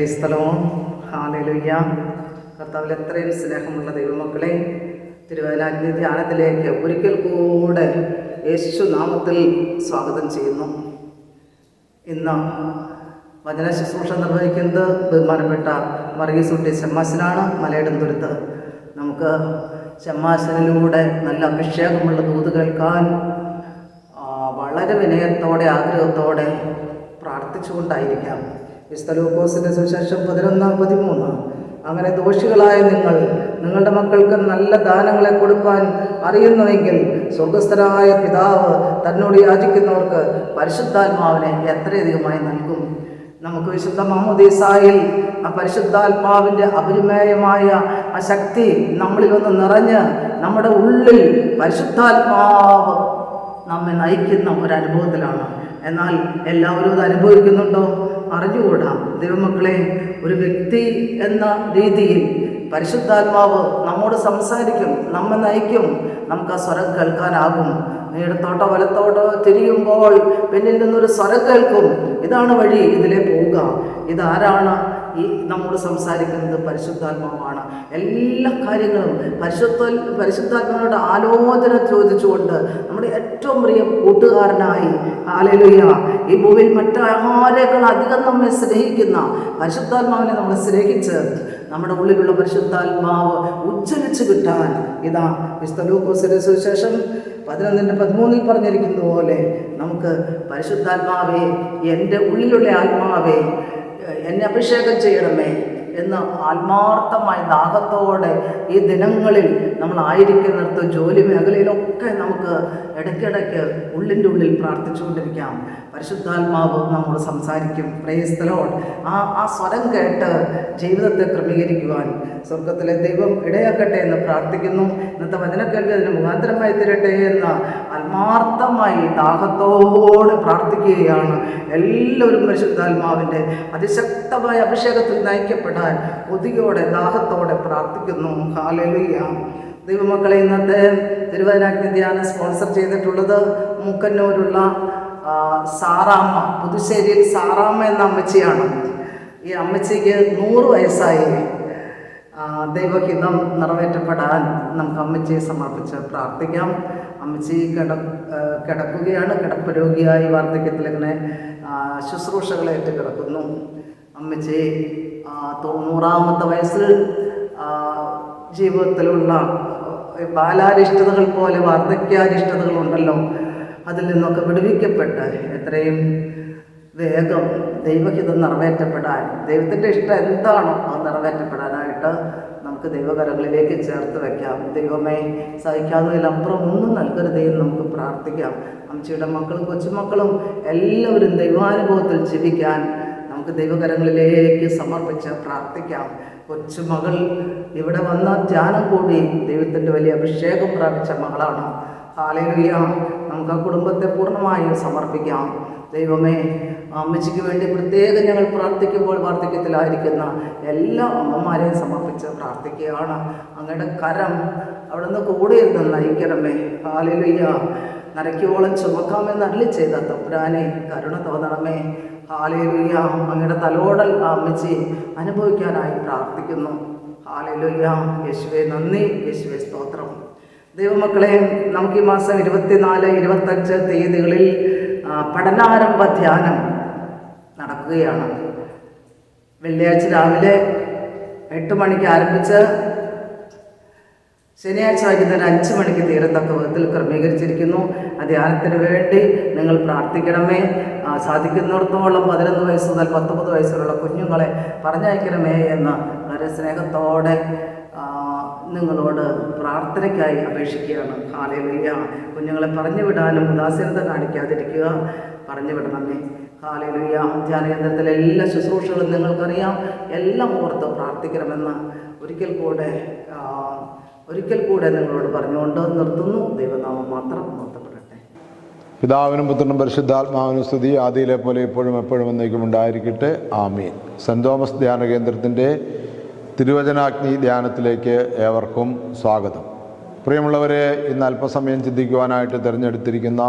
Praise the Lord. Hallelujah. കർത്താവിൽ എത്രയും സ്നേഹമുള്ള ദൈവമക്കളെ, തിരുവചനാഗ്നി ധ്യാനത്തിലേക്ക് ഒരിക്കൽ കൂടെ യേശു നാമത്തിൽ സ്വാഗതം ചെയ്യുന്നു. ഇന്ന് വചന ശുശ്രൂഷ നിർവഹിക്കുന്നത് ബഹുമാനപ്പെട്ട വർഗീസ് കുട്ടി ചെമ്മാശനാണ്, മലയിടംതുരുത്ത്. നമുക്ക് ചെമ്മാശനിലൂടെ നല്ല അഭിഷേകമുള്ള ദൂത് കേൾക്കാൻ വളരെ വിനയത്തോടെ ആഗ്രഹത്തോടെ പ്രാർത്ഥിച്ചുകൊണ്ടായിരിക്കാം. വിശുദ്ധ ലൂക്കോസിൻ്റെ സുവിശേഷം 11:13. അങ്ങനെ ദോഷികളായ നിങ്ങളുടെ മക്കൾക്ക് നല്ല ദാനങ്ങളെ കൊടുക്കാൻ അറിയുന്നുവെങ്കിൽ സ്വർഗസ്ഥനായ പിതാവ് തന്നോട് യാചിക്കുന്നവർക്ക് പരിശുദ്ധാത്മാവിനെ എത്രയധികമായി നൽകും. നമുക്ക് വിശുദ്ധ മാമോദീസായിൽ ആ പരിശുദ്ധാത്മാവിൻ്റെ അപരിമേയമായ ആ ശക്തി നമ്മളിൽ വന്ന് നിറഞ്ഞ് നമ്മുടെ ഉള്ളിൽ പരിശുദ്ധാത്മാവ് നമ്മെ നയിക്കുന്ന ഒരനുഭവത്തിലാണ്. എന്നാൽ എല്ലാവരും അത് അനുഭവിക്കുന്നുണ്ടോ? അറിഞ്ഞുകൂടാ. ദൈവമക്കളെ, ഒരു വ്യക്തി എന്ന രീതിയിൽ പരിശുദ്ധാത്മാവ് നമ്മോട് സംസാരിക്കും, നമ്മെ നയിക്കും. നമുക്ക് ആ സ്വരം കേൾക്കാനാകും. നീ ഇടത്തോട്ടോ വലത്തോട്ടോ തിരിയുമ്പോൾ പിന്നിൽ നിന്നൊരു സ്വരം കേൾക്കും, ഇതാണ് വഴി, ഇതിലേ പോവുക. ഇതാരാണ് ഈ നമ്മോട് സംസാരിക്കുന്നത്? പരിശുദ്ധാത്മാവാണ്. എല്ലാ കാര്യങ്ങളും പരിശുദ്ധാത്മാവിനോട് ആലോചന ചോദിച്ചുകൊണ്ട് നമ്മുടെ ഏറ്റവും പ്രിയ കൂട്ടുകാരനായി, ഹല്ലേലൂയ, ഈ ഭൂമിയിൽ മറ്റാരേക്കാൾ അധികം നമ്മെ സ്നേഹിക്കുന്ന പരിശുദ്ധാത്മാവിനെ നമ്മൾ സ്നേഹിച്ച് നമ്മുടെ ഉള്ളിലുള്ള പരിശുദ്ധാത്മാവ് ഉജ്ജ്വലിച്ച് കിട്ടാൻ ഇതാ വിശുദ്ധ ലൂക്കോസിന്റെ സുവിശേഷം 11:13 പറഞ്ഞിരിക്കുന്ന പോലെ നമുക്ക് പരിശുദ്ധാത്മാവേ, എൻ്റെ ഉള്ളിലുള്ള ആത്മാവേ, എന്നെ അഭിഷേകം ചെയ്യണമേ എന്ന് ആത്മാർത്ഥമായ ദാഹത്തോടെ ഈ ദിനങ്ങളിൽ നമ്മളായിരിക്കുന്നിടത്ത് ജോലി മേഖലയിലൊക്കെ നമുക്ക് ഇടയ്ക്കിടയ്ക്ക് ഉള്ളിൻ്റെ ഉള്ളിൽ പ്രാർത്ഥിച്ചുകൊണ്ടിരിക്കാം. പരിശുദ്ധാത്മാവ് നമ്മോട് സംസാരിക്കും. Praise the Lord. ആ സ്വരം കേട്ട് ജീവിതത്തെ ക്രമീകരിക്കുവാൻ സ്വർഗത്തിലെ ദൈവം ഇടയാക്കട്ടെ എന്ന് പ്രാർത്ഥിക്കുന്നു. ഇന്നത്തെ വചനക്കേൾവി അതിന് മുഖാന്തരമായി തീരട്ടെ എന്ന് ആത്മാർത്ഥമായി ദാഹത്തോടെ പ്രാർത്ഥിക്കുകയാണ്. എല്ലാവരും പരിശുദ്ധാത്മാവിൻ്റെ അതിശക്തമായ അഭിഷേകത്തിൽ നയിക്കപ്പെടാൻ കൊതിയോടെ ദാഹത്തോടെ പ്രാർത്ഥിക്കുന്നു. ഹല്ലേലൂയ. ദൈവമക്കളെ, ഇന്നത്തെ തിരുവചനാഗ്നി ധ്യാനം സ്പോൺസർ ചെയ്തിട്ടുള്ളത് മൂക്കന്നൂരുള്ള സാറാമ്മ, പുതുശ്ശേരിയിൽ സാറാമ്മ എന്ന അമ്മച്ചിയാണ്. ഈ അമ്മച്ചിക്ക് 100 വയസ്സായി. ദൈവഹിതം നിറവേറ്റപ്പെടാൻ നമുക്ക് അമ്മച്ചിയെ സമർപ്പിച്ച് പ്രാർത്ഥിക്കാം. അമ്മച്ചി കിടക്കുകയാണ്, കിടപ്പ് രോഗിയായി വാർദ്ധക്യത്തിൽ ഇങ്ങനെ ശുശ്രൂഷകളേറ്റ് കിടക്കുന്നു. അമ്മച്ചി 90-ാമത്തെ വയസ്സിൽ ജീവിതത്തിലുള്ള ബാലാരിഷ്ടതകൾ പോലെ വാർദ്ധക്യാരിഷ്ടതകളുണ്ടല്ലോ, അതിൽ നിന്നൊക്കെ വിടുവിക്കപ്പെട്ട് എത്രയും വേഗം ദൈവഹിതം നിറവേറ്റപ്പെടാൻ, ദൈവത്തിൻ്റെ ഇഷ്ടം എന്താണോ അത് നിറവേറ്റപ്പെടാനായിട്ട് നമുക്ക് ദൈവകരങ്ങളിലേക്ക് ചേർത്ത് വയ്ക്കാം. ദൈവമേ, സഹിക്കാത്തതിലപ്പുറം ഒന്നും നൽകരുതേ എന്ന് നമുക്ക് പ്രാർത്ഥിക്കാം. അമ്മച്ചിയുടെ മക്കളും കൊച്ചുമക്കളും എല്ലാവരും ദൈവാനുഭവത്തിൽ ജീവിക്കാൻ നമുക്ക് ദൈവകരങ്ങളിലേക്ക് സമർപ്പിച്ച് പ്രാർത്ഥിക്കാം. കൊച്ചുമകൾ ഇവിടെ വന്ന ധ്യാനം കൂടി ദൈവത്തിൻ്റെ വലിയ അഭിഷേകം പ്രാപിച്ച മകളാണ്. ഹല്ലേലൂയ. നമുക്ക് ആ കുടുംബത്തെ പൂർണ്ണമായും സമർപ്പിക്കാം. ദൈവമേ, അമ്മച്ചിക്ക് വേണ്ടി പ്രത്യേകം ഞങ്ങൾ പ്രാർത്ഥിക്കുമ്പോൾ വാർദ്ധക്യത്തിലായിരിക്കുന്ന എല്ലാ അമ്മമാരെയും സമർപ്പിച്ച് പ്രാർത്ഥിക്കുകയാണ്. അങ്ങയുടെ കരം അവിടുന്ന് കൂടെ ഇരുന്ന് നയിക്കണമേ. ഹല്ലേലൂയ. നരയ്ക്കോളം ചുമക്കാമെന്ന് അരുളി ചെയ്ത തമ്പുരാനെ കരുണ തോന്നണമേ. ഹല്ലേലൂയ. അങ്ങയുടെ തലോടൽ ആ അമ്മച്ചി അനുഭവിക്കാനായി പ്രാർത്ഥിക്കുന്നു. ഹല്ലേലൂയ. യേശുവേ നന്ദി, യേശുവേ സ്തോത്രം. ദൈവമക്കളെ, നമുക്ക് ഈ മാസം 24, 25 തീയതികളിൽ പഠനാരംഭ ധ്യാനം നടക്കുകയാണ്. വെള്ളിയാഴ്ച രാവിലെ 8 മണിക്ക് ആരംഭിച്ച് ശനിയാഴ്ച വൈകുന്നേരം 5 മണിക്ക് തീരത്തക്ക വിധത്തിൽ ക്രമീകരിച്ചിരിക്കുന്നു. ആ ധ്യാനത്തിന് വേണ്ടി നിങ്ങൾ പ്രാർത്ഥിക്കണമേ. സാധിക്കുന്നിടത്തോളം 11 വയസ്സ് മുതൽ 19 വയസ്സുള്ള കുഞ്ഞുങ്ങളെ പറഞ്ഞയക്കണമേ എന്ന് വളരെ സ്നേഹത്തോടെ നിങ്ങളോട് പ്രാർത്ഥനയ്ക്കായി അപേക്ഷിക്കുകയാണ്. ഹല്ലേലൂയ. കുഞ്ഞുങ്ങളെ പറഞ്ഞു വിടാനും ഉദാസീനത കാണിക്കാതിരിക്കുക, പറഞ്ഞു വിടണമേ. ഹല്ലേലൂയ. ധ്യാന കേന്ദ്രത്തിലെ എല്ലാ ശുശ്രൂഷകളും നിങ്ങൾക്കറിയാം. എല്ലാം ഓർത്ത് പ്രാർത്ഥിക്കണമെന്ന് ഒരിക്കൽ കൂടെ നിങ്ങളോട് പറഞ്ഞുകൊണ്ട് നിർത്തുന്നു. ദൈവനാമം മാത്രം മഹത്വപ്പെടട്ടെ. പിതാവിനും പുത്രനും പരിശുദ്ധാത്മാവിനും സ്തുതി, ആദിയിലെ പോലെ എപ്പോഴും എപ്പോഴും എന്നേക്കും ഉണ്ടായിരിക്കട്ടെ. ആമീൻ. സെൻറ് തോമസ് ധ്യാന കേന്ദ്രത്തിൻ്റെ തിരുവചനാഗ്നി ധ്യാനത്തിലേക്ക് ഏവർക്കും സ്വാഗതം. പ്രിയമുള്ളവരെ, ഇന്ന് അല്പസമയം ചിന്തിക്കുവാനായിട്ട് തിരഞ്ഞെടുത്തിരിക്കുന്ന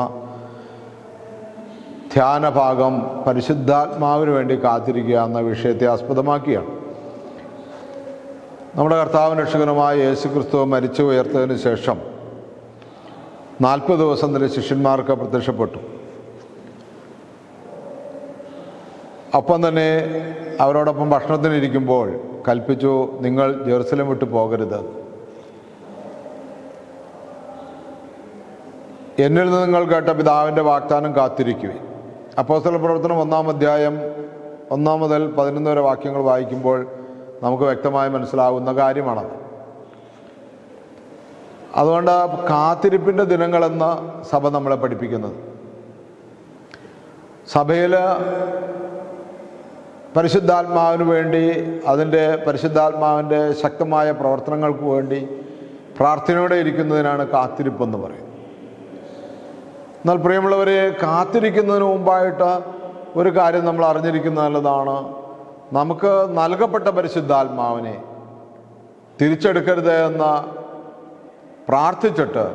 ധ്യാനഭാഗം പരിശുദ്ധാത്മാവിന് വേണ്ടി കാത്തിരിക്കുക എന്ന വിഷയത്തെ ആസ്പദമാക്കിയാണ്. നമ്മുടെ കർത്താവിൻ രക്ഷകനുമായ യേശുക്രിസ്തു മരിച്ചു ഉയർത്തതിന് ശേഷം 40 ദിവസം തന്നെ ശിഷ്യന്മാർക്ക് പ്രത്യക്ഷപ്പെട്ടു. ഒപ്പം തന്നെ അവരോടൊപ്പം ഭക്ഷണത്തിനിരിക്കുമ്പോൾ കൽപ്പിച്ചു, നിങ്ങൾ ജെറുസലേം വിട്ടു പോകരുത്, എന്നിൽ നിന്ന് നിങ്ങൾ കേട്ട പിതാവിൻ്റെ വാഗ്ദാനം കാത്തിരിക്കുവിൻ. അപ്പോസ്തല പ്രവർത്തനം 1-ാം അധ്യായം 1 മുതൽ 11 വരെ വാക്യങ്ങൾ വായിക്കുമ്പോൾ നമുക്ക് വ്യക്തമായി മനസ്സിലാകുന്ന കാര്യമാണത്. അതുകൊണ്ട് കാത്തിരിപ്പിൻ്റെ ദിനങ്ങളെന്ന് സഭ നമ്മളെ പഠിപ്പിക്കുന്നത്. സഭയിൽ പരിശുദ്ധാത്മാവിന് വേണ്ടി, അതിൻ്റെ പരിശുദ്ധാത്മാവിൻ്റെ ശക്തമായ പ്രവർത്തനങ്ങൾക്ക് വേണ്ടി പ്രാർത്ഥനയോടെ ഇരിക്കുന്നതിനാണ് കാത്തിരിപ്പെന്ന് പറയുന്നത്. എന്നാൽ പ്രിയമുള്ളവരെ, കാത്തിരിക്കുന്നതിന് മുമ്പായിട്ട് ഒരു കാര്യം നമ്മൾ അറിഞ്ഞിരിക്കുന്നത് നല്ലതാണ്. നമുക്ക് നൽകപ്പെട്ട പരിശുദ്ധാത്മാവിനെ തിരിച്ചെടുക്കരുത് എന്ന് പ്രാർത്ഥിച്ചിട്ട്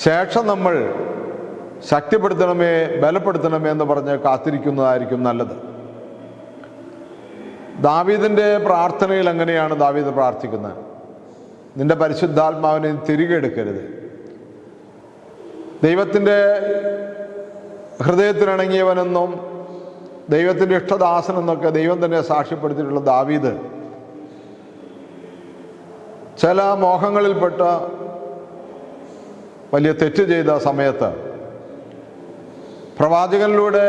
ശേഷം നമ്മൾ ശക്തിപ്പെടുത്തണമേ, ബലപ്പെടുത്തണമേ എന്ന് പറഞ്ഞ് കാത്തിരിക്കുന്നതായിരിക്കും നല്ലത്. ദാവീദിൻ്റെ പ്രാർത്ഥനയിൽ എങ്ങനെയാണ് ദാവീദ് പ്രാർത്ഥിക്കുന്നത്? നിന്റെ പരിശുദ്ധാത്മാവിനെ തിരികെ എടുക്കരുത്. ദൈവത്തിൻ്റെ ഹൃദയത്തിനിണങ്ങിയവനെന്നും ദൈവത്തിൻ്റെ ഇഷ്ടദാസനെന്നൊക്കെ ദൈവം തന്നെ സാക്ഷ്യപ്പെടുത്തിയിട്ടുള്ള ദാവീദ് ചില മോഹങ്ങളിൽപ്പെട്ട് വലിയ തെറ്റ് ചെയ്ത സമയത്ത് പ്രവാചകനിലൂടെ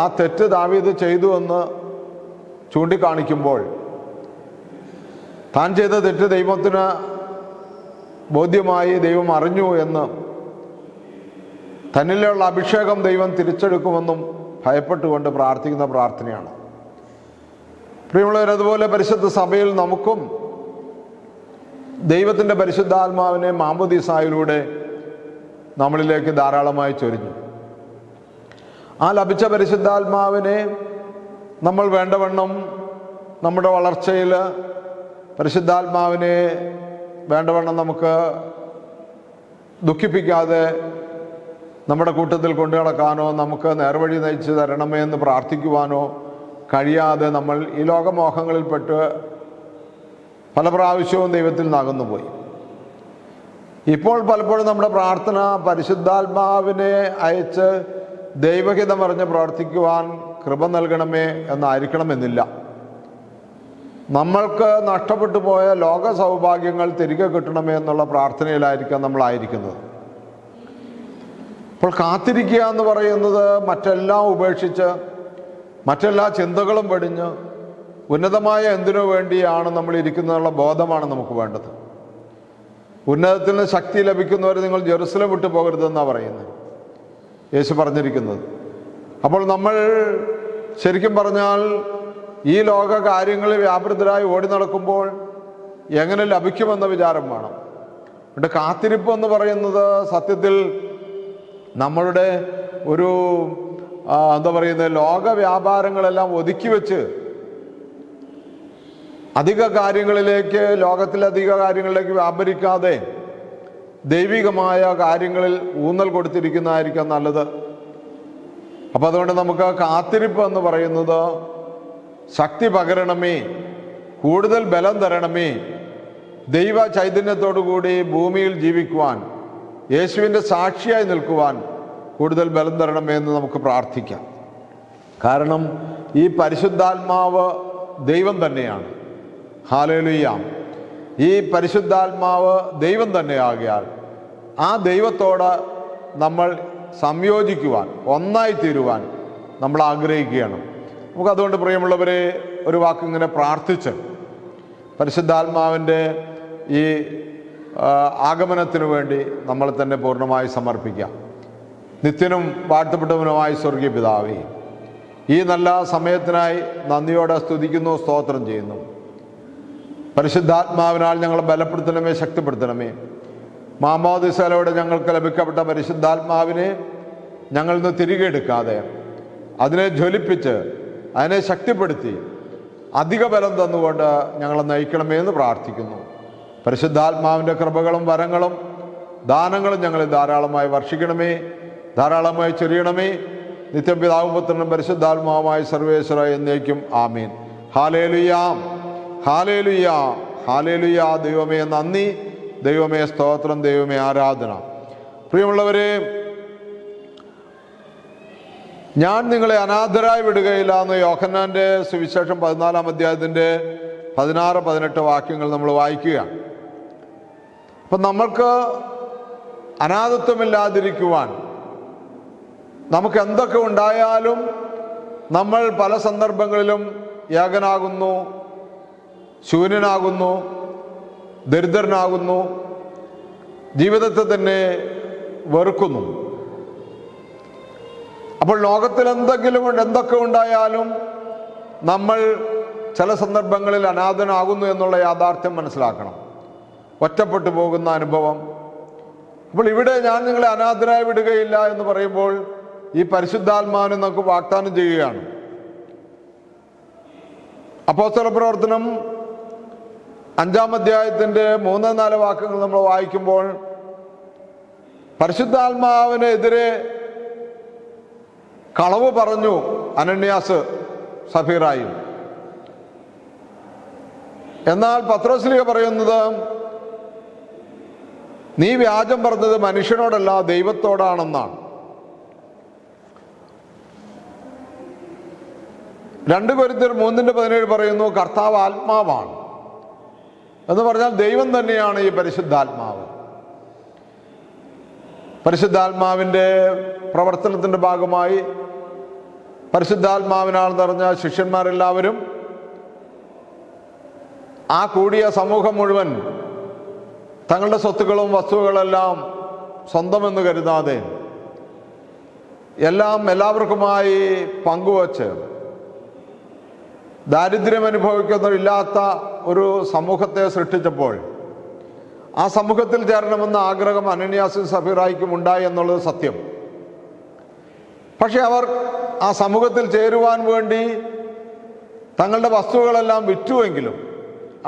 ആ തെറ്റ് ദാവീദ് ചെയ്തു എന്ന് ചൂണ്ടിക്കാണിക്കുമ്പോൾ താൻ ചെയ്ത തെറ്റ് ദൈവത്തിന് ബോധ്യമായി, ദൈവം അറിഞ്ഞു എന്ന്, തന്നിലുള്ള അഭിഷേകം ദൈവം തിരിച്ചെടുക്കുമെന്നും ഭയപ്പെട്ടുകൊണ്ട് പ്രാർത്ഥിക്കുന്ന പ്രാർത്ഥനയാണ്. പ്രിയമുള്ളവർ, അതുപോലെ പരിശുദ്ധ സഭയിൽ നമുക്കും ദൈവത്തിൻ്റെ പരിശുദ്ധാത്മാവിനെ മാമോദീസായിലൂടെ നമ്മളിലേക്ക് ധാരാളമായി ചൊരിഞ്ഞു. ആ ലഭിച്ച പരിശുദ്ധാത്മാവിനെ നമ്മൾ വേണ്ടവണ്ണം നമ്മുടെ വളർച്ചയിൽ പരിശുദ്ധാത്മാവിനെ വേണ്ടവണ്ണം നമുക്ക് ദുഃഖിപ്പിക്കാതെ നമ്മുടെ കൂട്ടത്തിൽ കൊണ്ടു നടക്കാനോ നമുക്ക് നേർവഴി നയിച്ച് തരണമേ എന്ന് പ്രാർത്ഥിക്കുവാനോ കഴിയാതെ നമ്മൾ ഈ ലോകമോഹങ്ങളിൽപ്പെട്ട് പല പ്രാവശ്യവും ദൈവത്തിൽ നിന്ന് അകന്നുപോയി. ഇപ്പോൾ പലപ്പോഴും നമ്മുടെ പ്രാർത്ഥന പരിശുദ്ധാത്മാവിനെ അയച്ച് ദൈവഹിതം അറിഞ്ഞ് പ്രവർത്തിക്കുവാൻ കൃപ നൽകണമേ എന്നായിരിക്കണമെന്നില്ല. നമ്മൾക്ക് നഷ്ടപ്പെട്ടു പോയ ലോക സൗഭാഗ്യങ്ങൾ തിരികെ കിട്ടണമേ എന്നുള്ള പ്രാർത്ഥനയിലായിരിക്കാം നമ്മളായിരിക്കുന്നത്. അപ്പോൾ കാത്തിരിക്കുക എന്ന് പറയുന്നത് മറ്റെല്ലാം ഉപേക്ഷിച്ച്, മറ്റെല്ലാ ചിന്തകളും വെടിഞ്ഞ് ഉന്നതമായ എന്തിനു വേണ്ടിയാണ് നമ്മൾ ഇരിക്കുന്നതെന്നുള്ള ബോധമാണ് നമുക്ക് വേണ്ടത്. ഉന്നതത്തിൽ നിന്ന് ശക്തി ലഭിക്കുന്നവരെ നിങ്ങൾ ജെറുസലേം വിട്ടു പോകരുതെന്നാണ് പറയുന്നത്, യേശു പറഞ്ഞിരിക്കുന്നത്. അപ്പോൾ നമ്മൾ ശരിക്കും പറഞ്ഞാൽ ഈ ലോക കാര്യങ്ങളിൽ വ്യാപൃതരായി ഓടി നടക്കുമ്പോൾ എങ്ങനെ ലഭിക്കുമെന്ന വിചാരം വേണം. എന്നിട്ട് കാത്തിരിപ്പ് എന്ന് പറയുന്നത് സത്യത്തിൽ നമ്മളുടെ ഒരു എന്താ പറയുന്നത്, ലോക വ്യാപാരങ്ങളെല്ലാം ഒതുക്കി വെച്ച് അധിക കാര്യങ്ങളിലേക്ക്, ലോകത്തിലെ അധിക കാര്യങ്ങളിലേക്ക് വ്യാപരിക്കാതെ ദൈവികമായ കാര്യങ്ങളിൽ ഊന്നൽ കൊടുത്തിരിക്കുന്നതായിരിക്കാം നല്ലത്. അപ്പം അതുകൊണ്ട് നമുക്ക് കാത്തിരിപ്പ് എന്ന് പറയുന്നത് ശക്തി പകരണമേ, കൂടുതൽ ബലം തരണമേ, ദൈവ ചൈതന്യത്തോടു കൂടി ഭൂമിയിൽ ജീവിക്കുവാൻ, യേശുവിൻ്റെ സാക്ഷിയായി നിൽക്കുവാൻ കൂടുതൽ ബലം തരണമേ എന്ന് നമുക്ക് പ്രാർത്ഥിക്കാം. കാരണം ഈ പരിശുദ്ധാത്മാവ് ദൈവം തന്നെയാണ്. ഹല്ലേലൂയ. ഈ പരിശുദ്ധാത്മാവ് ദൈവം തന്നെയാകിയാൽ ആ ദൈവത്തോട് നമ്മൾ സംയോജിക്കുവാൻ, ഒന്നായി തീരുവാൻ നമ്മൾ ആഗ്രഹിക്കുകയാണ്. നമുക്കതുകൊണ്ട് പ്രിയമുള്ളവരെ, ഒരു വാക്കിങ്ങനെ പ്രാർത്ഥിച്ച് പരിശുദ്ധാത്മാവിൻ്റെ ഈ ആഗമനത്തിനു വേണ്ടി നമ്മൾ തന്നെ പൂർണ്ണമായി സമർപ്പിക്കാം. നിത്യനും വാഴ്ത്തപ്പെട്ടവനുമായ സ്വർഗീയ പിതാവേ, ഈ നല്ല സമയത്തിനായി നന്ദിയോടെ സ്തുതിക്കുന്നു, സ്തോത്രം ചെയ്യുന്നു. പരിശുദ്ധാത്മാവിനാൽ ഞങ്ങളെ ബലപ്പെടുത്തണമേ, ശക്തിപ്പെടുത്തണമേ. മാമോദീസയിലൂടെ ഞങ്ങൾക്ക് ലഭിക്കപ്പെട്ട പരിശുദ്ധാത്മാവിനെ ഞങ്ങളിൽ നിന്ന് തിരികെ എടുക്കാതെ അതിനെ ജ്വലിപ്പിച്ച് അതിനെ ശക്തിപ്പെടുത്തി അധിക ബലം തന്നുകൊണ്ട് ഞങ്ങളെ നയിക്കണമേ എന്ന് പ്രാർത്ഥിക്കുന്നു. പരിശുദ്ധാത്മാവിൻ്റെ കൃപകളും വരങ്ങളും ദാനങ്ങളും ഞങ്ങളിൽ ധാരാളമായി വർഷിക്കണമേ. ധാരാളമായി ചൊരിയണമേ. നിത്യം പിതാവും പുത്രനും പരിശുദ്ധാത്മാവുമായ സർവേശ്വര എന്നേക്കും ആമീൻ. Hallelujah, hallelujah, hallelujah. ദൈവമേ നന്ദി, ദൈവമേ സ്തോത്രം, ദൈവമേ ആരാധന. പ്രിയമുള്ളവരെ, ഞാൻ നിങ്ങളെ അനാഥരായി വിടുകയില്ല എന്ന് യോഹന്നാന്റെ സുവിശേഷം 14-ാം അധ്യായത്തിൻ്റെ 16-18 വാക്യങ്ങൾ നമ്മൾ വായിക്കുകയാണ്. അപ്പം നമ്മൾക്ക് അനാഥത്വമില്ലാതിരിക്കുവാൻ, നമുക്ക് എന്തൊക്കെ ഉണ്ടായാലും നമ്മൾ പല സന്ദർഭങ്ങളിലും ഏകനാകുന്നു, ശൂന്യനാകുന്നു, ദരിദ്രനാകുന്നു, ജീവിതത്തെ തന്നെ വെറുക്കുന്നു. അപ്പോൾ ലോകത്തിൽ എന്തൊക്കെ ഉണ്ടായാലും നമ്മൾ ചില സന്ദർഭങ്ങളിൽ അനാഥനാകുന്നു എന്നുള്ള യാഥാർത്ഥ്യം മനസ്സിലാക്കണം. ഒറ്റപ്പെട്ടു പോകുന്ന അനുഭവം. അപ്പോൾ ഇവിടെ ഞാൻ നിങ്ങളെ അനാഥരായി വിടുകയില്ല എന്ന് പറയുമ്പോൾ ഈ പരിശുദ്ധാത്മാവിനെ നമുക്ക് വാഗ്ദാനം ചെയ്യുകയാണ്. അപ്പോസ്തല പ്രവർത്തനം 5-ാം അധ്യായത്തിൻ്റെ 3-4 വാക്യങ്ങൾ നമ്മൾ വായിക്കുമ്പോൾ പരിശുദ്ധാത്മാവിനെതിരെ കളവ് പറഞ്ഞു അനന്യാസ് സഫീറായും. എന്നാൽ പത്രോസ്ലീഹ പറയുന്നത്, നീ വ്യാജം പറഞ്ഞത് മനുഷ്യനോടല്ല ദൈവത്തോടാണെന്നാണ്. 2 കൊരിന്ത്യർ 3:17 പറയുന്നു, കർത്താവ് ആത്മാവാണ് എന്ന് പറഞ്ഞാൽ ദൈവം തന്നെയാണ് ഈ പരിശുദ്ധാത്മാവ്. പരിശുദ്ധാത്മാവിൻ്റെ പ്രവർത്തനത്തിൻ്റെ ഭാഗമായി പരിശുദ്ധാത്മാവിനാൽ നിറഞ്ഞ ശിഷ്യന്മാരെല്ലാവരും, ആ കൂടിയ സമൂഹം മുഴുവൻ തങ്ങളുടെ സ്വത്തുക്കളും വസ്തുക്കളെല്ലാം സ്വന്തമെന്ന് കരുതാതെ എല്ലാവർക്കുമായി പങ്കുവച്ച് ദാരിദ്ര്യം അനുഭവിക്കുന്നവരില്ലാത്ത ഒരു സമൂഹത്തെ സൃഷ്ടിച്ചപ്പോൾ ആ സമൂഹത്തിൽ ചേരണമെന്ന ആഗ്രഹം അനന്യാസും സഫീറായിക്കും ഉണ്ടായി എന്നുള്ളത് സത്യം. പക്ഷെ അവർ ആ സമൂഹത്തിൽ ചേരുവാൻ വേണ്ടി തങ്ങളുടെ വസ്തുക്കളെല്ലാം വിറ്റുവെങ്കിലും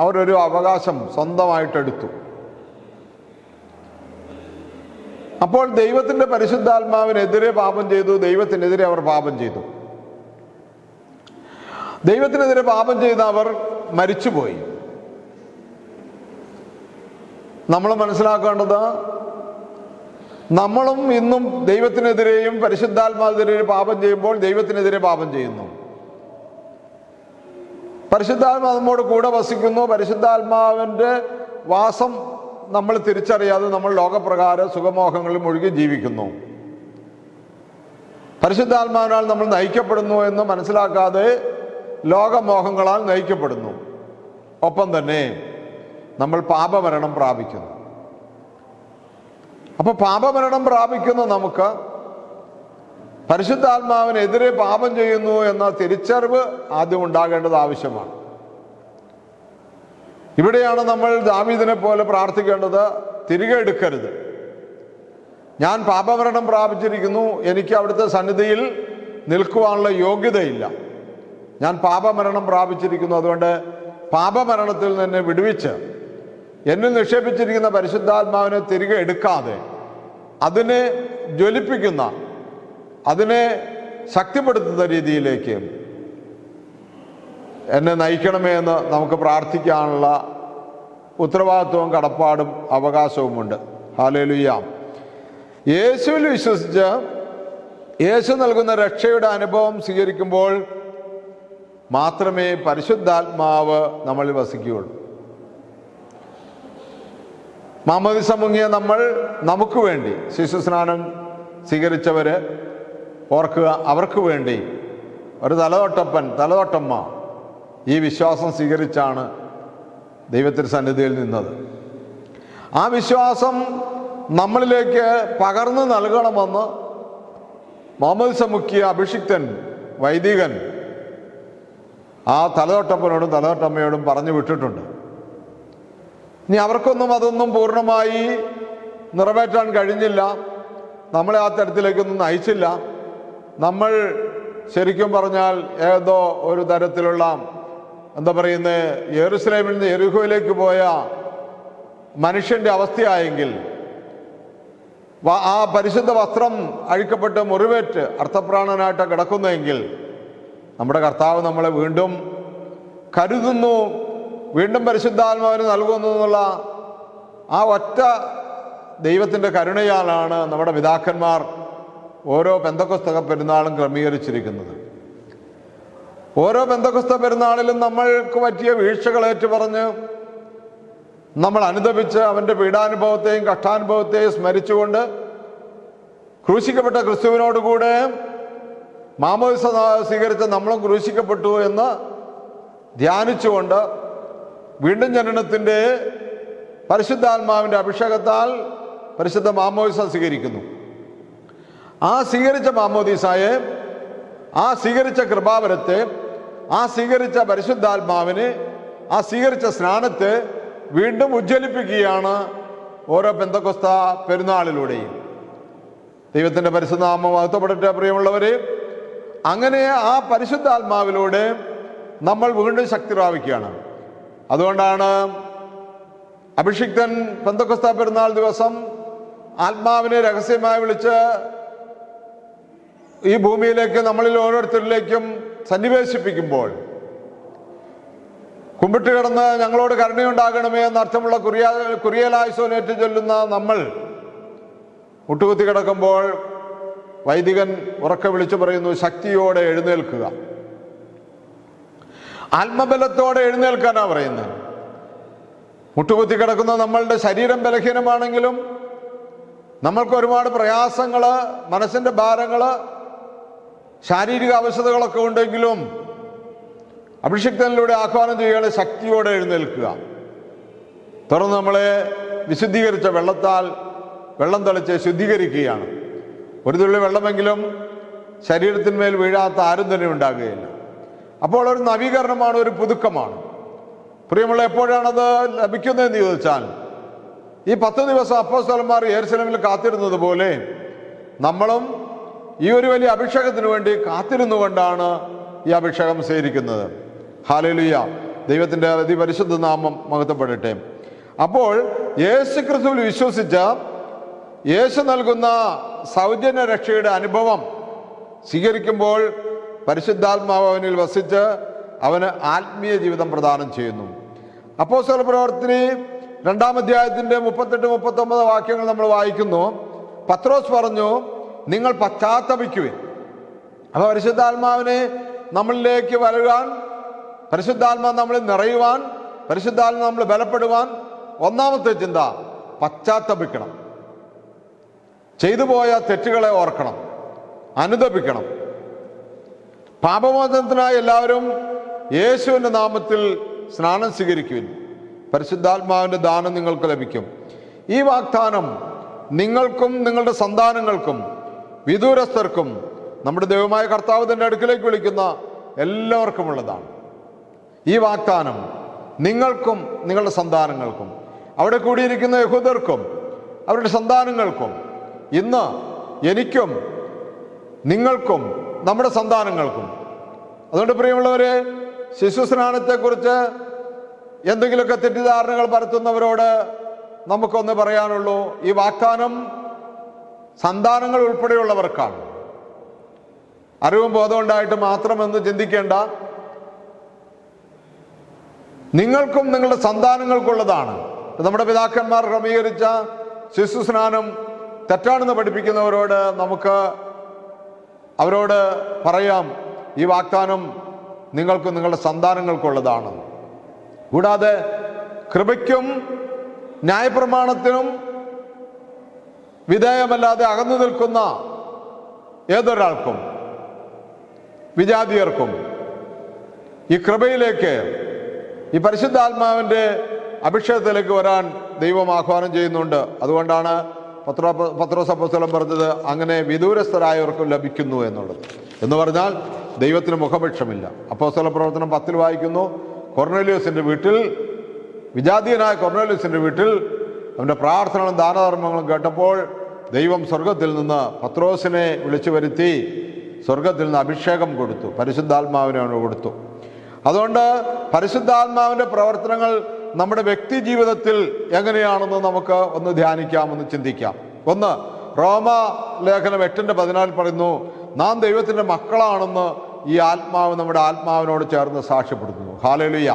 അവരൊരു അവകാശം സ്വന്തമായിട്ടെടുത്തു. അപ്പോൾ ദൈവത്തിൻ്റെ പരിശുദ്ധാത്മാവിനെതിരെ പാപം ചെയ്തു, ദൈവത്തിനെതിരെ അവർ പാപം ചെയ്തു. ദൈവത്തിനെതിരെ പാപം ചെയ്ത അവർ മരിച്ചുപോയി. നമ്മൾ മനസ്സിലാക്കേണ്ടത്, നമ്മളും ഇന്നും ദൈവത്തിനെതിരെയും പരിശുദ്ധാത്മാവിനെതിരെ പാപം ചെയ്യുമ്പോൾ ദൈവത്തിനെതിരെ പാപം ചെയ്യുന്നു. പരിശുദ്ധാത്മാവ് നമ്മോട് കൂടെ വസിക്കുന്നു. പരിശുദ്ധാത്മാവിൻ്റെ വാസം നമ്മൾ തിരിച്ചറിയാതെ നമ്മൾ ലോകപ്രകാരം സുഖമോഹങ്ങളിൽ മുഴുകി ജീവിക്കുന്നു. പരിശുദ്ധാത്മാവിനാൽ നമ്മൾ നയിക്കപ്പെടുന്നു എന്ന് മനസ്സിലാക്കാതെ ലോകമോഹങ്ങളാൽ നയിക്കപ്പെടുന്നു. ഒപ്പം തന്നെ നമ്മൾ പാപമരണം പ്രാപിക്കുന്നു. അപ്പോൾ പാപമരണം പ്രാപിക്കുന്ന നമുക്ക് പരിശുദ്ധാത്മാവിനെതിരെ പാപം ചെയ്യുന്നു എന്ന തിരിച്ചറിവ് ആദ്യം ഉണ്ടാകേണ്ടത് ആവശ്യമാണ്. ഇവിടെയാണ് നമ്മൾ ദാവീദിനെ പോലെ പ്രാർത്ഥിക്കേണ്ടത്, തിരികെ എടുക്കരുത്. ഞാൻ പാപമരണം പ്രാപിച്ചിരിക്കുന്നു, എനിക്ക് അവിടുത്തെ സന്നിധിയിൽ നിൽക്കുവാനുള്ള യോഗ്യതയില്ല. ഞാൻ പാപമരണം പ്രാപിച്ചിരിക്കുന്നു, അതുകൊണ്ട് പാപമരണത്തിൽ നിന്ന് വിടുവിച്ച് എന്നിൽ നിക്ഷേപിച്ചിരിക്കുന്ന പരിശുദ്ധാത്മാവിനെ തിരികെ എടുക്കാതെ അതിനെ ജ്വലിപ്പിക്കുന്ന, അതിനെ ശക്തിപ്പെടുത്തുന്ന രീതിയിലേക്ക് എന്നെ നയിക്കണമേ എന്ന് നമുക്ക് പ്രാർത്ഥിക്കാനുള്ള ഉത്തരവാദിത്വവും കടപ്പാടും അവകാശവുമുണ്ട്. ഹല്ലേലൂയ. യേശുവിൽ വിശ്വസിച്ച് യേശു നൽകുന്ന രക്ഷയുടെ അനുഭവം സ്വീകരിക്കുമ്പോൾ മാത്രമേ പരിശുദ്ധാത്മാവ് നമ്മളിൽ വസിക്കുകയുള്ളൂ. മാമോദിസ മുങ്ങിയ നമ്മൾ, നമുക്ക് വേണ്ടി ശിശുസ്നാനം സ്വീകരിച്ചവർ ഓർക്കുക, അവർക്ക് വേണ്ടി ഒരു തലതൊട്ടമ്മ ഈ വിശ്വാസം സ്വീകരിച്ചാണ് ദൈവത്തിൻ്റെ സന്നിധിയിൽ നിന്നത്. ആ വിശ്വാസം നമ്മളിലേക്ക് പകർന്നു നൽകണമെന്ന് മാമോദിസ മുക്കിയ അഭിഷിക്തൻ വൈദികൻ ആ തലതൊട്ടപ്പനോടും തലതൊട്ടമ്മയോടും പറഞ്ഞു വിട്ടിട്ടുണ്ട്. ഇനി അവർക്കൊന്നും അതൊന്നും പൂർണ്ണമായി നിറവേറ്റാൻ കഴിഞ്ഞില്ല, നമ്മളെ ആ തരത്തിലേക്കൊന്നും നയിച്ചില്ല. നമ്മൾ ശരിക്കും പറഞ്ഞാൽ ഏതോ ഒരു തരത്തിലുള്ള എന്താ പറയുന്നത്, യെരൂശലേമിൽ നിന്ന് യെരിഹോയിലേക്ക് പോയ മനുഷ്യൻ്റെ അവസ്ഥയായെങ്കിൽ ആ പരിശുദ്ധ വസ്ത്രം അഴിക്കപ്പെട്ട് മുറിവേറ്റ് അർത്ഥപ്രാണനായിട്ട് കിടക്കുന്നതെങ്കിൽ നമ്മുടെ കർത്താവ് നമ്മളെ വീണ്ടും കരുതുന്നു, വീണ്ടും പരിശുദ്ധാത്മാവിന് നൽകുന്നു എന്നുള്ള ആ ഒറ്റ ദൈവത്തിൻ്റെ കരുണയാലാണ് നമ്മുടെ പിതാക്കന്മാർ ഓരോ പെന്തക്കോസ്ത പെരുന്നാളും ക്രമീകരിച്ചിരിക്കുന്നത്. ഓരോ പെന്തക്കോസ്ത പെരുന്നാളിലും നമ്മൾക്ക് പറ്റിയ വീഴ്ചകൾ ഏറ്റുപറഞ്ഞ് നമ്മൾ അനുദപിച്ച് അവൻ്റെ പീഡാനുഭവത്തെയും കഷ്ടാനുഭവത്തെയും സ്മരിച്ചുകൊണ്ട് ക്രൂശിക്കപ്പെട്ട ക്രിസ്തുവിനോടുകൂടെ മാമോദിസ സ്വീകരിച്ച നമ്മളും ക്രൂശിക്കപ്പെട്ടു എന്ന് ധ്യാനിച്ചുകൊണ്ട് വീണ്ടും ജനനത്തിൻ്റെ പരിശുദ്ധാത്മാവിൻ്റെ അഭിഷേകത്താൽ പരിശുദ്ധ മാമോദിസ സ്വീകരിക്കുന്നു. ആ സ്വീകരിച്ച മാമോദിസായെ, ആ സ്വീകരിച്ച കൃപാവരത്തെ, ആ സ്വീകരിച്ച പരിശുദ്ധാത്മാവിനെ, ആ സ്വീകരിച്ച സ്നാനത്തെ വീണ്ടും ഉജ്ജ്വലിപ്പിക്കുകയാണ് ഓരോ പെന്തക്കോസ്ത പെരുന്നാളിലൂടെയും. ദൈവത്തിൻ്റെ പരിശുദ്ധനാമം മഹത്വപ്പെടട്ടെ പ്രിയമുള്ളവരെ. അങ്ങനെ ആ പരിശുദ്ധാത്മാവിലൂടെ നമ്മൾ വീണ്ടും ശക്തി പ്രാപിക്കുകയാണ്. അതുകൊണ്ടാണ് അഭിഷിക്തൻ പെന്തക്കോസ്ത പെരുന്നാൾ ദിവസം ആത്മാവിനെ രഹസ്യമായി വിളിച്ച് ഈ ഭൂമിയിലേക്ക് നമ്മളിൽ ഓരോരുത്തരിലേക്കും സന്നിവേശിപ്പിക്കുമ്പോൾ കുമ്പിട്ട് കിടന്ന് ഞങ്ങളോട് കരുണയുണ്ടാകണമേ എന്നർത്ഥമുള്ള കുറിയലായുസോനേറ്റ് ചൊല്ലുന്ന നമ്മൾ മുട്ടുകുത്തി കിടക്കുമ്പോൾ വൈദികൻ ഉറക്കെ വിളിച്ചു പറയുന്നു, ശക്തിയോടെ എഴുന്നേൽക്കുക. ആത്മബലത്തോടെ എഴുന്നേൽക്കാനാണ് പറയുന്നത്. മുട്ടുകുത്തി കിടക്കുന്ന നമ്മളുടെ ശരീരം ബലഹീനമാണെങ്കിലും നമ്മൾക്ക് ഒരുപാട് പ്രയാസങ്ങൾ, മനസ്സിൻ്റെ ഭാരങ്ങൾ, ശാരീരിക അവശതകളൊക്കെ ഉണ്ടെങ്കിലും അഭിഷിക്തനിലൂടെ ആഹ്വാനം ചെയ്യുകയാണ്, ശക്തിയോടെ എഴുന്നേൽക്കുക. തുടർന്ന് നമ്മളെ വിശുദ്ധീകരിച്ച വെള്ളം തളിച്ച് ശുദ്ധീകരിക്കുകയാണ്. ഒരു തുള്ളി വെള്ളമെങ്കിലും ശരീരത്തിന്മേൽ വീഴാത്ത ആരും തന്നെ ഉണ്ടാകുകയില്ല. അപ്പോൾ ഒരു നവീകരണമാണ്, ഒരു പുതുക്കമാണ്. പ്രിയമുള്ള, എപ്പോഴാണത് ലഭിക്കുന്നതെന്ന് ചോദിച്ചാൽ ഈ 10 ദിവസം അപ്പോസ്തലന്മാർ യെരുശലേമിൽ കാത്തിരുന്നത് പോലെ നമ്മളും ഈ ഒരു വലിയ അഭിഷേകത്തിന് വേണ്ടി കാത്തിരുന്നുകൊണ്ടാണ് ഈ അഭിഷേകം സ്വീകരിക്കുന്നത്. ഹല്ലേലൂയ, ദൈവത്തിൻ്റെ അതിപരിശുദ്ധ നാമം മഹത്വപ്പെടട്ടെ. അപ്പോൾ യേശു ക്രിസ്തുവിൽ വിശ്വസിച്ച യേശു നൽകുന്ന സൗജന്യ രക്ഷയുടെ അനുഭവം സ്വീകരിക്കുമ്പോൾ പരിശുദ്ധാത്മാവ് അവനിൽ വസിച്ച് അവന് ആത്മീയ ജീവിതം പ്രദാനം ചെയ്യുന്നു. അപ്പോസ്തല പ്രവർത്തന 2-ാം അധ്യായത്തിൻ്റെ 38-39 വാക്യങ്ങൾ നമ്മൾ വായിക്കുന്നു. പത്രോസ് പറഞ്ഞു, നിങ്ങൾ പശ്ചാത്തപിക്കുവിൻ. അപ്പോൾ പരിശുദ്ധാത്മാവിനെ നമ്മളിലേക്ക് വരുവാൻ, പരിശുദ്ധാത്മാവ് നമ്മളിൽ നിറയുവാൻ, പരിശുദ്ധാത്മാവ് നമ്മൾ ബലപ്പെടുവാൻ ഒന്നാമത്തെ ചിന്ത പശ്ചാത്തപിക്കണം. ചെയ്തു പോയ തെറ്റുകളെ ഓർക്കണം, അനുദപിക്കണം. പാപമോചനത്തിനായി എല്ലാവരും യേശുവിൻ്റെ നാമത്തിൽ സ്നാനം സ്വീകരിക്കുവിൻ, പരിശുദ്ധാത്മാവിൻ്റെ ദാനം നിങ്ങൾക്ക് ലഭിക്കും. ഈ വാഗ്ദാനം നിങ്ങൾക്കും നിങ്ങളുടെ സന്താനങ്ങൾക്കും വിദൂരസ്ഥർക്കും നമ്മുടെ ദൈവമായ കർത്താവ് തൻ്റെ അടുക്കിലേക്ക് വിളിക്കുന്ന എല്ലാവർക്കും ഉള്ളതാണ്. ഈ വാഗ്ദാനം നിങ്ങൾക്കും നിങ്ങളുടെ സന്താനങ്ങൾക്കും, അവിടെ കൂടിയിരിക്കുന്ന യഹൂദർക്കും അവരുടെ സന്താനങ്ങൾക്കും, ഇന്ന് എനിക്കും നിങ്ങൾക്കും നമ്മുടെ സന്താനങ്ങൾക്കും. അതുകൊണ്ട് പ്രിയമുള്ളവരെ, ശിശുസ്നാനത്തെക്കുറിച്ച് എന്തെങ്കിലുമൊക്കെ തെറ്റിദ്ധാരണകൾ പരത്തുന്നവരോട് നമുക്കൊന്ന് പറയാനുള്ളൂ, ഈ വാഗ്ദാനം സന്താനങ്ങൾ ഉൾപ്പെടെയുള്ളവർക്കാണ്. അറിവും ബോധം ഉണ്ടായിട്ട് മാത്രമെന്ന് ചിന്തിക്കേണ്ട, നിങ്ങൾക്കും നിങ്ങളുടെ സന്താനങ്ങൾക്കുള്ളതാണ്. നമ്മുടെ പിതാക്കന്മാർ ക്രമീകരിച്ച ശിശുസ്നാനം തെറ്റാണെന്ന് പഠിപ്പിക്കുന്നവരോട് നമുക്ക് അവരോട് പറയാം, ഈ വാഗ്ദാനം നിങ്ങൾക്കും നിങ്ങളുടെ സന്താനങ്ങൾക്കുള്ളതാണ്. കൂടാതെ കൃപയ്ക്കും ന്യായപ്രമാണത്തിനും വിധേയമല്ലാതെ അകന്നു നിൽക്കുന്ന ഏതൊരാൾക്കും, വിജാതീയർക്കും ഈ കൃപയിലേക്ക്, ഈ പരിശുദ്ധാത്മാവിൻ്റെ അഭിഷേകത്തിലേക്ക് വരാൻ ദൈവം ആഹ്വാനം ചെയ്യുന്നുണ്ട്. അതുകൊണ്ടാണ് പത്രോസ് അപ്പോസ്തലൻ പറഞ്ഞത്, അങ്ങനെ വിദൂരസ്ഥരായവർക്കും ലഭിക്കുന്നു എന്നുള്ളത്. എന്ന് പറഞ്ഞാൽ ദൈവത്തിന് മുഖപക്ഷമില്ല. അപ്പോസ്തല പ്രവർത്തനം 10 വായിക്കുന്നു, കൊർന്നേലിയോസിൻ്റെ വീട്ടിൽ, വിജാതീയനായ കൊർന്നേലിയോസിൻ്റെ വീട്ടിൽ അവൻ്റെ പ്രാർത്ഥനകളും ദാനധർമ്മങ്ങളും കേട്ടപ്പോൾ ദൈവം സ്വർഗത്തിൽ നിന്ന് പത്രോസിനെ വിളിച്ചു വരുത്തി സ്വർഗത്തിൽ നിന്ന് അഭിഷേകം കൊടുത്തു, പരിശുദ്ധാത്മാവിനെ അവന് കൊടുത്തു. അതുകൊണ്ട് പരിശുദ്ധാത്മാവിൻ്റെ പ്രവർത്തനങ്ങൾ നമ്മുടെ വ്യക്തി ജീവിതത്തിൽ എങ്ങനെയാണെന്ന് നമുക്ക് ഒന്ന് ധ്യാനിക്കാം, ഒന്ന് ചിന്തിക്കാം. ഒന്ന്, റോമ ലേഖനം 8:14 പറയുന്നു, നാം ദൈവത്തിൻ്റെ മക്കളാണെന്ന് ഈ ആത്മാവ് നമ്മുടെ ആത്മാവിനോട് ചേർന്ന് സാക്ഷ്യപ്പെടുത്തുന്നു. ഹല്ലേലൂയ.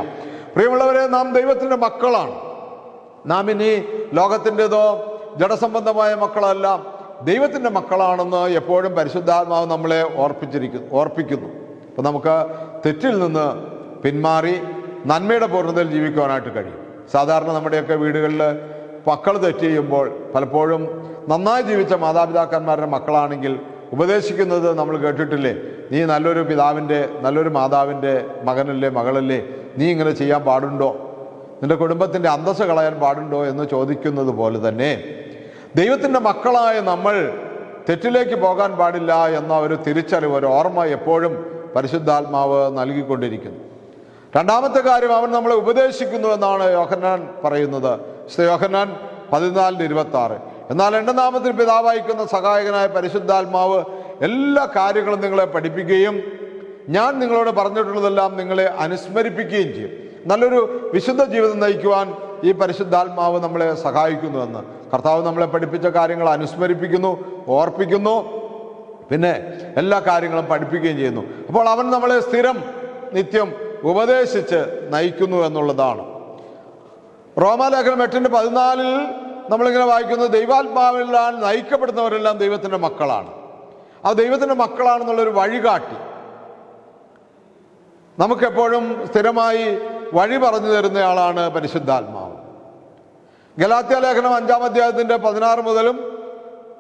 പ്രിയമുള്ളവരെ, നാം ദൈവത്തിൻ്റെ മക്കളാണ്. നാം ഇനി ലോകത്തിൻ്റെതോ ജഡസംബന്ധമായ മക്കളല്ല, ദൈവത്തിൻ്റെ മക്കളാണെന്ന് എപ്പോഴും പരിശുദ്ധാത്മാവ് നമ്മളെ ഓർപ്പിക്കുന്നു. അപ്പം നമുക്ക് തെറ്റിൽ നിന്ന് പിന്മാറി നന്മയുടെ പൂർണ്ണതയിൽ ജീവിക്കുവാനായിട്ട് കഴിയും. സാധാരണ നമ്മുടെയൊക്കെ വീടുകളിൽ മക്കൾ തെറ്റ് ചെയ്യുമ്പോൾ പലപ്പോഴും നന്നായി ജീവിച്ച മാതാപിതാക്കന്മാരുടെ മക്കളാണെങ്കിൽ ഉപദേശിക്കുന്നത് നമ്മൾ കേട്ടിട്ടില്ലേ, നീ നല്ലൊരു പിതാവിൻ്റെ നല്ലൊരു മാതാവിൻ്റെ മകനല്ലേ മകളല്ലേ, നീ ഇങ്ങനെ ചെയ്യാൻ പാടുണ്ടോ, നിൻ്റെ കുടുംബത്തിൻ്റെ അന്തസ്സ് കളയാൻ പാടുണ്ടോ എന്ന് ചോദിക്കുന്നത് പോലെ തന്നെ ദൈവത്തിൻ്റെ മക്കളായ നമ്മൾ തെറ്റിലേക്ക് പോകാൻ പാടില്ല എന്ന ഒരു തിരിച്ചറിവ്, ഒരു ഓർമ്മ എപ്പോഴും പരിശുദ്ധാത്മാവ് നൽകിക്കൊണ്ടിരിക്കുന്നു. രണ്ടാമത്തെ കാര്യം, അവൻ നമ്മളെ ഉപദേശിക്കുന്നു എന്നാണ് യോഹന്നാൻ പറയുന്നത്. യോഹന്നാൻ 14:26. എന്നാൽ എൻ്റെ നാമത്തിൽ പിതാവായിരിക്കുന്ന സഹായകനായ പരിശുദ്ധാത്മാവ് എല്ലാ കാര്യങ്ങളും നിങ്ങളെ പഠിപ്പിക്കുകയും ഞാൻ നിങ്ങളോട് പറഞ്ഞിട്ടുള്ളതെല്ലാം നിങ്ങളെ അനുസ്മരിപ്പിക്കുകയും ചെയ്യും. നല്ലൊരു വിശുദ്ധ ജീവിതം നയിക്കുവാൻ ഈ പരിശുദ്ധാത്മാവ് നമ്മളെ സഹായിക്കുന്നുവെന്ന്. കർത്താവ് നമ്മളെ പഠിപ്പിച്ച കാര്യങ്ങൾ അനുസ്മരിപ്പിക്കുന്നു, ഓർപ്പിക്കുന്നു, പിന്നെ എല്ലാ കാര്യങ്ങളും പഠിപ്പിക്കുകയും ചെയ്യുന്നു. അപ്പോൾ അവൻ നമ്മളെ സ്ഥിരം നിത്യം ഉപദേശിച്ച് നയിക്കുന്നു എന്നുള്ളതാണ്. റോമാലേഖനം 8:14 നമ്മളിങ്ങനെ വായിക്കുന്നത്, ദൈവാത്മാവിനാൽ നയിക്കപ്പെടുന്നവരെല്ലാം ദൈവത്തിൻ്റെ മക്കളാണ്. ആ ദൈവത്തിൻ്റെ മക്കളാണെന്നുള്ളൊരു വഴികാട്ടി നമുക്കെപ്പോഴും സ്ഥിരമായി വഴി പറഞ്ഞു തരുന്നയാളാണ് പരിശുദ്ധാത്മാവ്. ഗലാത്യ ലേഖനം 5-ാം അധ്യായത്തിൻ്റെ 16 മുതലും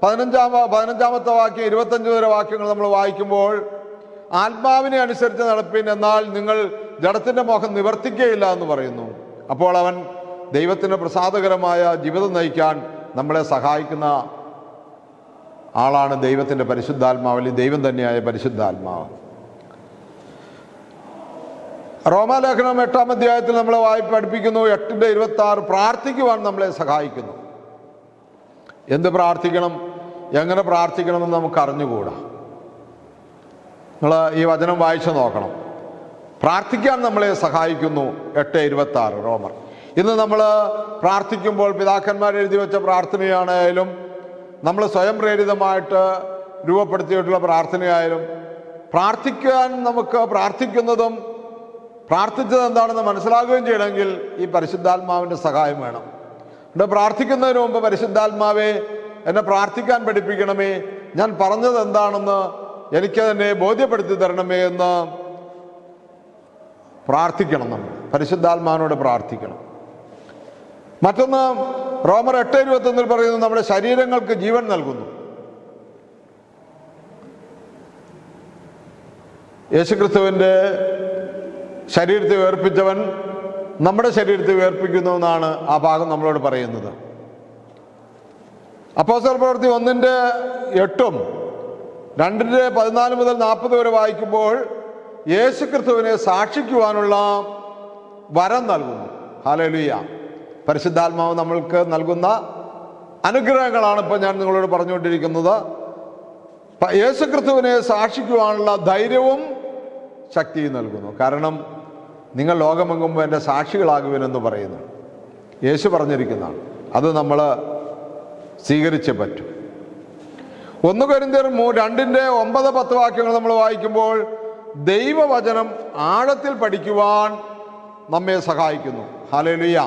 15-ാമത്തെ വാക്യം 25 വരെ വാക്യങ്ങൾ നമ്മൾ വായിക്കുമ്പോൾ, ആത്മാവിനെ അനുസരിച്ച് നടപ്പിൻ, എന്നാൽ നിങ്ങൾ ജഡത്തിൻ്റെ മോഹം നിവർത്തിക്കുകയില്ല എന്ന് പറയുന്നു. അപ്പോൾ അവൻ ദൈവത്തിന് പ്രസാദകരമായ ജീവിതം നയിക്കാൻ നമ്മളെ സഹായിക്കുന്ന ആളാണ് ദൈവത്തിൻ്റെ പരിശുദ്ധാത്മാവ്, അല്ലെങ്കിൽ ദൈവം തന്നെയായ പരിശുദ്ധാത്മാവ്. റോമാലേഖനം 8-ാം അധ്യായത്തിൽ നമ്മളെ പഠിപ്പിക്കുന്നു 8:26, പ്രാർത്ഥിക്കുവാൻ നമ്മളെ സഹായിക്കുന്നു. എന്ത് പ്രാർത്ഥിക്കണം, എങ്ങനെ പ്രാർത്ഥിക്കണമെന്ന് നമുക്ക് അറിഞ്ഞുകൂടാ. നിങ്ങൾ ഈ വചനം വായിച്ചു നോക്കണം. പ്രാർത്ഥിക്കാൻ നമ്മളെ സഹായിക്കുന്നു 8:26 റോമർ. ഇന്ന് നമ്മൾ പ്രാർത്ഥിക്കുമ്പോൾ പിതാക്കന്മാർ എഴുതി വെച്ച പ്രാർത്ഥനയാണേലും നമ്മൾ സ്വയം പ്രേരിതമായിട്ട് രൂപപ്പെടുത്തിയിട്ടുള്ള പ്രാർത്ഥനയായാലും പ്രാർത്ഥിക്കാൻ നമുക്ക് പ്രാർത്ഥിക്കുന്നതും പ്രാർത്ഥിച്ചത് എന്താണെന്ന് മനസ്സിലാക്കുകയും ചെയ്യണമെങ്കിൽ ഈ പരിശുദ്ധാത്മാവിൻ്റെ സഹായം വേണം. ഇവിടെ പ്രാർത്ഥിക്കുന്നതിന് മുമ്പ് പരിശുദ്ധാത്മാവെ എന്നെ പ്രാർത്ഥിക്കാൻ പഠിപ്പിക്കണമേ, ഞാൻ പറഞ്ഞത് എന്താണെന്ന് എനിക്ക് തന്നെ ബോധ്യപ്പെടുത്തി തരണമേ എന്ന് പ്രാർത്ഥിക്കണം. നമ്മൾ പരിശുദ്ധാത്മാവിനോട് പ്രാർത്ഥിക്കണം. മറ്റൊന്ന്, റോമർ 8:21 പറയുന്നു, നമ്മുടെ ശരീരങ്ങൾക്ക് ജീവൻ നൽകുന്നു. യേശുക്രിസ്തുവിൻ്റെ ശരീരത്തെ ഉയർപ്പിച്ചവൻ നമ്മുടെ ശരീരത്തെ ഉയർപ്പിക്കുന്നു എന്നാണ് ആ ഭാഗം നമ്മളോട് പറയുന്നത്. അപ്പോസ്തല പ്രവൃത്തി 1:8, 2:14 മുതൽ 40 വരെ വായിക്കുമ്പോൾ യേശുക്രിസ്തുവിനെ സാക്ഷിക്കുവാനുള്ള വരം നൽകുന്നു. ഹല്ലേലൂയ. പരിശുദ്ധാത്മാവ് നമ്മൾക്ക് നൽകുന്ന അനുഗ്രഹങ്ങളാണ് ഇപ്പോൾ ഞാൻ നിങ്ങളോട് പറഞ്ഞുകൊണ്ടിരിക്കുന്നത്. യേശുക്രിസ്തുവിനെ സാക്ഷിക്കുവാനുള്ള ധൈര്യവും ശക്തിയും നൽകുന്നു. കാരണം നിങ്ങൾ ലോകമെങ്ങും എൻ്റെ സാക്ഷികളാകുവിനെന്ന് പറയുന്നു, യേശു പറഞ്ഞിരിക്കുന്നതാണ്. അത് നമ്മൾ സ്വീകരിച്ചേ പറ്റും. 1 കൊരിന്ത്യർ 2:9-10 വാക്യങ്ങൾ നമ്മൾ വായിക്കുമ്പോൾ ദൈവവചനം ആഴത്തിൽ പഠിക്കുവാൻ നമ്മെ സഹായിക്കുന്നു. ഹല്ലേലൂയ.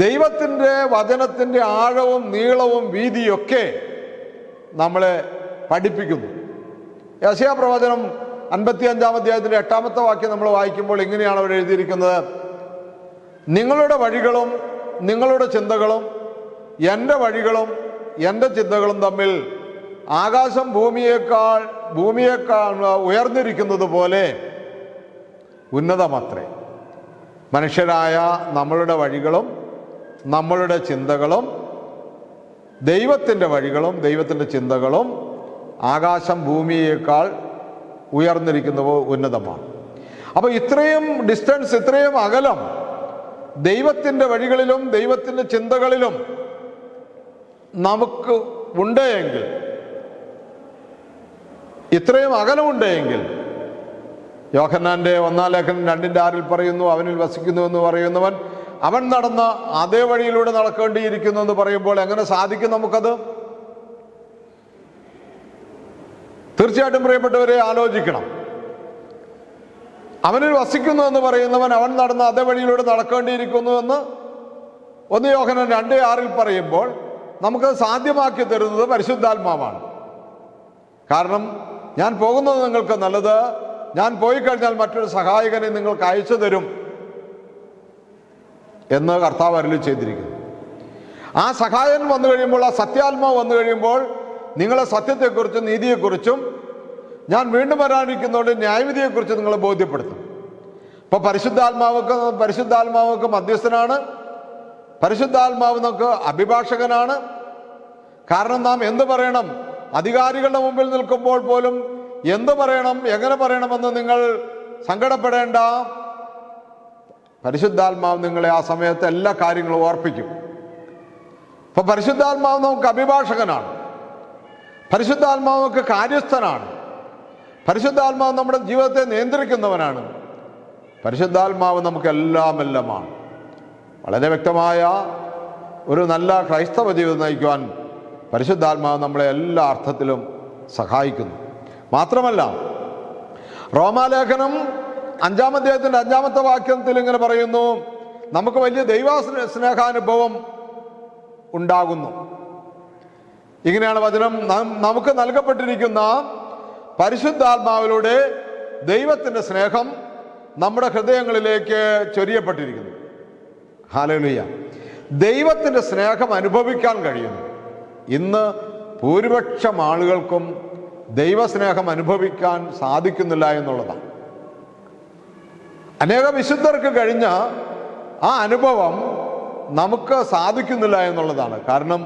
ദൈവത്തിൻ്റെ വചനത്തിൻ്റെ ആഴവും നീളവും വീതിയൊക്കെ നമ്മളെ പഠിപ്പിക്കുന്നു. യെശയ്യാ പ്രവചനം 55-ാം അധ്യായത്തിൻ്റെ 8-ാമത്തെ വാക്യം നമ്മൾ വായിക്കുമ്പോൾ ഇങ്ങനെയാണ് അവിടെ എഴുതിയിരിക്കുന്നത്, നിങ്ങളുടെ വഴികളും നിങ്ങളുടെ ചിന്തകളും എൻ്റെ വഴികളും എൻ്റെ ചിന്തകളും തമ്മിൽ ആകാശം ഭൂമിയേക്കാൾ ഉയർന്നിരിക്കുന്നത് പോലെ ഉന്നതമത്രേ. മനുഷ്യരായ നമ്മളുടെ വഴികളും നമ്മളുടെ ചിന്തകളും ദൈവത്തിൻ്റെ വഴികളും ദൈവത്തിൻ്റെ ചിന്തകളും ആകാശം ഭൂമിയേക്കാൾ ഉയർന്നിരിക്കുന്നത് ഉന്നതമാണ്. അപ്പോൾ ഇത്രയും ഡിസ്റ്റൻസ്, ഇത്രയും അകലം ദൈവത്തിൻ്റെ വഴികളിലും ദൈവത്തിൻ്റെ ചിന്തകളിലും നമുക്ക് ഉണ്ടെങ്കിൽ, ഇത്രയും അകലമുണ്ടെങ്കിൽ, യോഹന്നാൻ്റെ 1-ാം ലേഖനം 2:6 പറയുന്നു, അവനിൽ വസിക്കുന്നു എന്ന് പറയുന്നവൻ അവൻ നടന്ന അതേ വഴിയിലൂടെ നടക്കേണ്ടിയിരിക്കുന്നു എന്ന് പറയുമ്പോൾ എങ്ങനെ സാധിക്കും നമുക്കത്? തീർച്ചയായിട്ടും പ്രിയപ്പെട്ടവരെ ആലോചിക്കണം. അവനിൽ വസിക്കുന്നു എന്ന് പറയുന്നവൻ അവൻ നടന്ന അതേ വഴിയിലൂടെ നടക്കേണ്ടിയിരിക്കുന്നു എന്ന് 1 യോഹന്നാൻ 2:6 പറയുമ്പോൾ നമുക്കത് സാധ്യമാക്കി തരുന്നത് പരിശുദ്ധാത്മാവാണ്. കാരണം ഞാൻ പോകുന്നത് നിങ്ങൾക്ക് നല്ലത്, ഞാൻ പോയി കഴിഞ്ഞാൽ മറ്റൊരു സഹായകനെ നിങ്ങൾക്ക് അയച്ചു തരും എന്ന് കർത്താവ് അരുളി ചെയ്തിരിക്കുന്നു. ആ സഹായൻ വന്നു കഴിയുമ്പോൾ, ആ സത്യാത്മാവ് വന്നു കഴിയുമ്പോൾ നിങ്ങളെ സത്യത്തെക്കുറിച്ചും നീതിയെക്കുറിച്ചും ഞാൻ വീണ്ടും വരാനിരിക്കുന്നതുകൊണ്ട് ന്യായവിധിയെക്കുറിച്ച് നിങ്ങളെ ബോധ്യപ്പെടുത്തും. ഇപ്പൊ പരിശുദ്ധാത്മാവൊക്കെ മധ്യസ്ഥനാണ്, പരിശുദ്ധാത്മാവ് നമുക്ക് അഭിഭാഷകനാണ്. കാരണം നാം എന്ത് പറയണം, അധികാരികളുടെ മുമ്പിൽ നിൽക്കുമ്പോൾ പോലും എന്ത് പറയണം, എങ്ങനെ പറയണമെന്ന് നിങ്ങൾ സങ്കടപ്പെടേണ്ട. പരിശുദ്ധാത്മാവ് നിങ്ങളെ ആ സമയത്ത് എല്ലാ കാര്യങ്ങളും ഓർപ്പിക്കും. ഇപ്പൊ പരിശുദ്ധാത്മാവ് നമുക്ക് അഭിഭാഷകനാണ്, പരിശുദ്ധാത്മാവ് നമുക്ക് കാര്യസ്ഥനാണ്, പരിശുദ്ധാത്മാവ് നമ്മുടെ ജീവിതത്തെ നിയന്ത്രിക്കുന്നവനാണ്, പരിശുദ്ധാത്മാവ് നമുക്ക് എല്ലാമാണ്. വളരെ വ്യക്തമായ ഒരു നല്ല ക്രൈസ്തവ ജീവിതം നയിക്കുവാൻ പരിശുദ്ധാത്മാവ് നമ്മളെ എല്ലാ അർത്ഥത്തിലും സഹായിക്കുന്നു. മാത്രമല്ല, റോമാലേഖനം 5-ാം അധ്യായത്തിന്റെ 5-ാമത്തെ വാക്യത്തിൽ ഇങ്ങനെ പറയുന്നു, നമുക്ക് വലിയ ദൈവ സ്നേഹാനുഭവം ഉണ്ടാകുന്നു. ഇങ്ങനെയാണ് വചനം, നമുക്ക് നൽകപ്പെട്ടിരിക്കുന്ന പരിശുദ്ധാത്മാവിലൂടെ ദൈവത്തിന്റെ സ്നേഹം നമ്മുടെ ഹൃദയങ്ങളിലേക്ക് ചൊരിയപ്പെട്ടിരിക്കുന്നു. ഹല്ലേലൂയ. ദൈവത്തിന്റെ സ്നേഹം അനുഭവിക്കാൻ കഴിയുന്നു. ഇന്ന് ഭൂരിപക്ഷം ആളുകൾക്കും ദൈവസ്നേഹം അനുഭവിക്കാൻ സാധിക്കുന്നില്ല എന്നുള്ളതാണ്. അനേക വിശുദ്ധർക്ക് കഴിഞ്ഞ ആ അനുഭവം നമുക്ക് സാധിക്കുന്നില്ല എന്നുള്ളതാണ്. കാരണം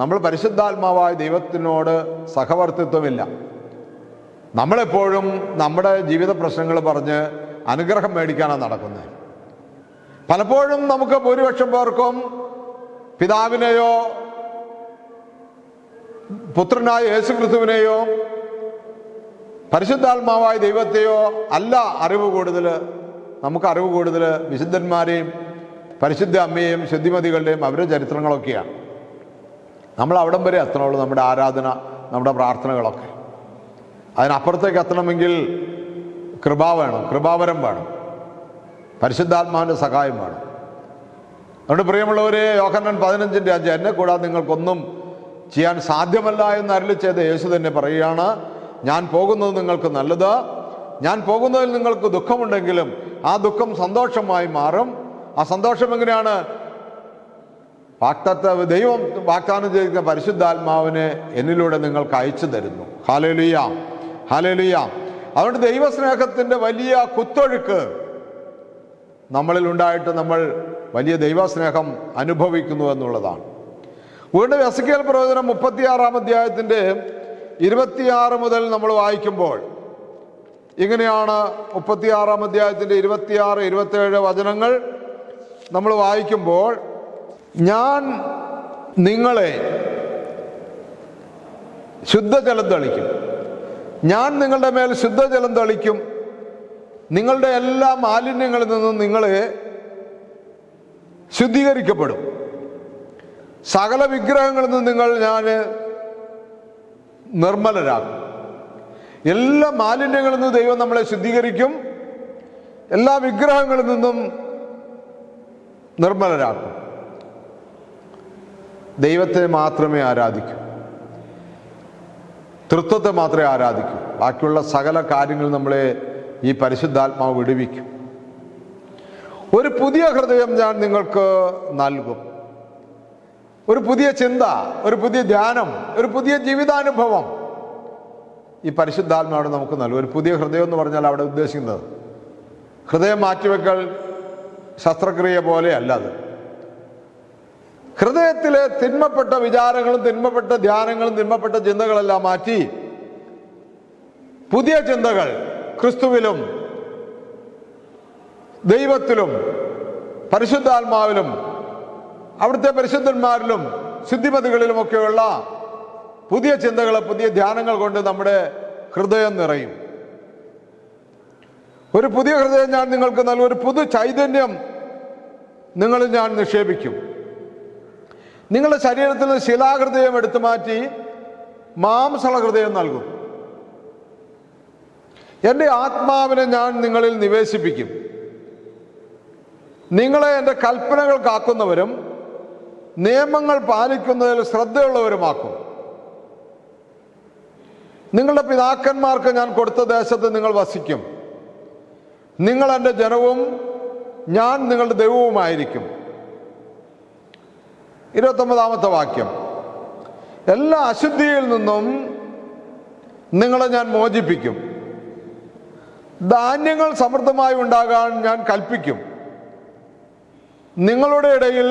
നമ്മൾ പരിശുദ്ധാത്മാവായ ദൈവത്തിനോട് സഹവർത്തിത്വമില്ല. നമ്മളെപ്പോഴും നമ്മുടെ ജീവിത പ്രശ്നങ്ങൾ പറഞ്ഞ് അനുഗ്രഹം മേടിക്കാനാണ് നടക്കുന്നത്. പലപ്പോഴും നമുക്ക് ഭൂരിപക്ഷം പേർക്കും പിതാവിനെയോ പുത്രനായ യേശുക്രിസ്തുവിനെയോ പരിശുദ്ധാത്മാവായ ദൈവത്തെയോ അല്ല അറിവ് കൂടുതൽ. നമുക്ക് അറിവ് കൂടുതൽ വിശുദ്ധന്മാരെയും പരിശുദ്ധ അമ്മയെയും ശുദ്ധിമതികളുടെയും അവരുടെ ചരിത്രങ്ങളൊക്കെയാണ്. നമ്മൾ അവിടം വരെ എത്തണുള്ളൂ. നമ്മുടെ ആരാധന, നമ്മുടെ പ്രാർത്ഥനകളൊക്കെ. അതിനപ്പുറത്തേക്ക് എത്തണമെങ്കിൽ കൃപാവരം വേണം, പരിശുദ്ധാത്മാവിൻ്റെ സഹായം വേണം. അതുകൊണ്ട് പ്രിയമുള്ളവരെ, യോഹന്നാൻ 15:5 എന്നെ കൂടാതെ നിങ്ങൾക്കൊന്നും ചെയ്യാൻ സാധ്യമല്ല എന്ന് അരുളി ചെയ്ത യേശു തന്നെ പറയുകയാണ്, ഞാൻ പോകുന്നത് നിങ്ങൾക്ക് നല്ലത്, ഞാൻ പോകുന്നതിൽ നിങ്ങൾക്ക് ദുഃഖമുണ്ടെങ്കിലും ആ ദുഃഖം സന്തോഷമായി മാറും. ആ സന്തോഷം എങ്ങനെയാണ്? ദൈവം വാഗ്ദാനം ചെയ്തിരിക്കുന്ന പരിശുദ്ധാത്മാവിനെ എന്നിലൂടെ നിങ്ങൾക്ക് അയച്ചു തരുന്നു. Hallelujah, hallelujah. അതുകൊണ്ട് ദൈവസ്നേഹത്തിൻ്റെ വലിയ കുത്തൊഴുക്ക് നമ്മളിൽ ഉണ്ടായിട്ട് നമ്മൾ വലിയ ദൈവസ്നേഹം അനുഭവിക്കുന്നു എന്നുള്ളതാണ്. വീണ്ടും എസെക്കിയേൽ പ്രവചനം 36-ാം അധ്യായത്തിൻ്റെ 26 മുതൽ നമ്മൾ വായിക്കുമ്പോൾ ഇങ്ങനെയാണ്. 36-ാം അധ്യായത്തിൻ്റെ 26, 27 വചനങ്ങൾ നമ്മൾ വായിക്കുമ്പോൾ, ഞാൻ നിങ്ങളെ ശുദ്ധജലം തളിക്കും, ഞാൻ നിങ്ങളുടെ മേൽ ശുദ്ധജലം തളിക്കും, നിങ്ങളുടെ എല്ലാ മാലിന്യങ്ങളിൽ നിന്നും നിങ്ങളെ ശുദ്ധീകരിക്കപ്പെടും, സകല വിഗ്രഹങ്ങളിൽ നിന്നും ഞാൻ നിർമ്മലരാക്കും. എല്ലാ മാലിന്യങ്ങളിൽ നിന്നും ദൈവം നമ്മളെ ശുദ്ധീകരിക്കും, എല്ലാ വിഗ്രഹങ്ങളിൽ നിന്നും നിർമ്മലരാക്കും. ദൈവത്തെ മാത്രമേ ആരാധിക്കൂ, തൃത്വത്തെ മാത്രമേ ആരാധിക്കൂ. ബാക്കിയുള്ള സകല കാര്യങ്ങൾ നമ്മളെ ഈ പരിശുദ്ധാത്മാവ് വിടുവിക്കും. ഒരു പുതിയ ഹൃദയം ഞാൻ നിങ്ങൾക്ക് നൽകും. ഒരു പുതിയ ചിന്ത, ഒരു പുതിയ ധ്യാനം, ഒരു പുതിയ ജീവിതാനുഭവം ഈ പരിശുദ്ധാത്മാവോട് നമുക്ക് നൽകും. ഒരു പുതിയ ഹൃദയം എന്ന് പറഞ്ഞാൽ അവിടെ ഉദ്ദേശിക്കുന്നത് ഹൃദയം മാറ്റിവെക്കൽ ശസ്ത്രക്രിയ പോലെ അല്ല. അത് ഹൃദയത്തിലെ തിന്മപ്പെട്ട വിചാരങ്ങളും തിന്മപ്പെട്ട ധ്യാനങ്ങളും തിന്മപ്പെട്ട ചിന്തകളെല്ലാം മാറ്റി പുതിയ ചിന്തകൾ ക്രിസ്തുവിലും ദൈവത്തിലും പരിശുദ്ധാത്മാവിലും അവിടുത്തെ പരിശുദ്ധന്മാരിലും ശുദ്ധിമതികളിലുമൊക്കെയുള്ള പുതിയ ചിന്തകൾ, പുതിയ ധ്യാനങ്ങൾ കൊണ്ട് നമ്മുടെ ഹൃദയം നിറയും. ഒരു പുതിയ ഹൃദയം ഞാൻ നിങ്ങൾക്ക് നൽകും. ഒരു പുതു ചൈതന്യം നിങ്ങളിൽ ഞാൻ നിക്ഷേപിക്കും. നിങ്ങളുടെ ശരീരത്തിൽ നിന്ന് ശിലാഹൃദയം എടുത്തു മാറ്റി മാംസള ഹൃദയം നൽകും. എൻ്റെ ആത്മാവിനെ ഞാൻ നിങ്ങളിൽ നിവേശിപ്പിക്കും. നിങ്ങളെ എൻ്റെ കൽപ്പനകൾ കാക്കുന്നവരും നിയമങ്ങൾ പാലിക്കുന്നതിൽ ശ്രദ്ധയുള്ളവരുമാക്കും. നിങ്ങളുടെ പിതാക്കന്മാർക്ക് ഞാൻ കൊടുത്ത ദേശത്ത് നിങ്ങൾ വസിക്കും. നിങ്ങൾ എൻ്റെ ജനവും ഞാൻ നിങ്ങളുടെ ദൈവവുമായിരിക്കും. 29-ാമത്തെ വാക്യം, എല്ലാ അശുദ്ധിയിൽ നിന്നും നിങ്ങളെ ഞാൻ മോചിപ്പിക്കും. ധാന്യങ്ങൾ സമൃദ്ധമായി ഉണ്ടാകാൻ ഞാൻ കൽപ്പിക്കും. നിങ്ങളുടെ ഇടയിൽ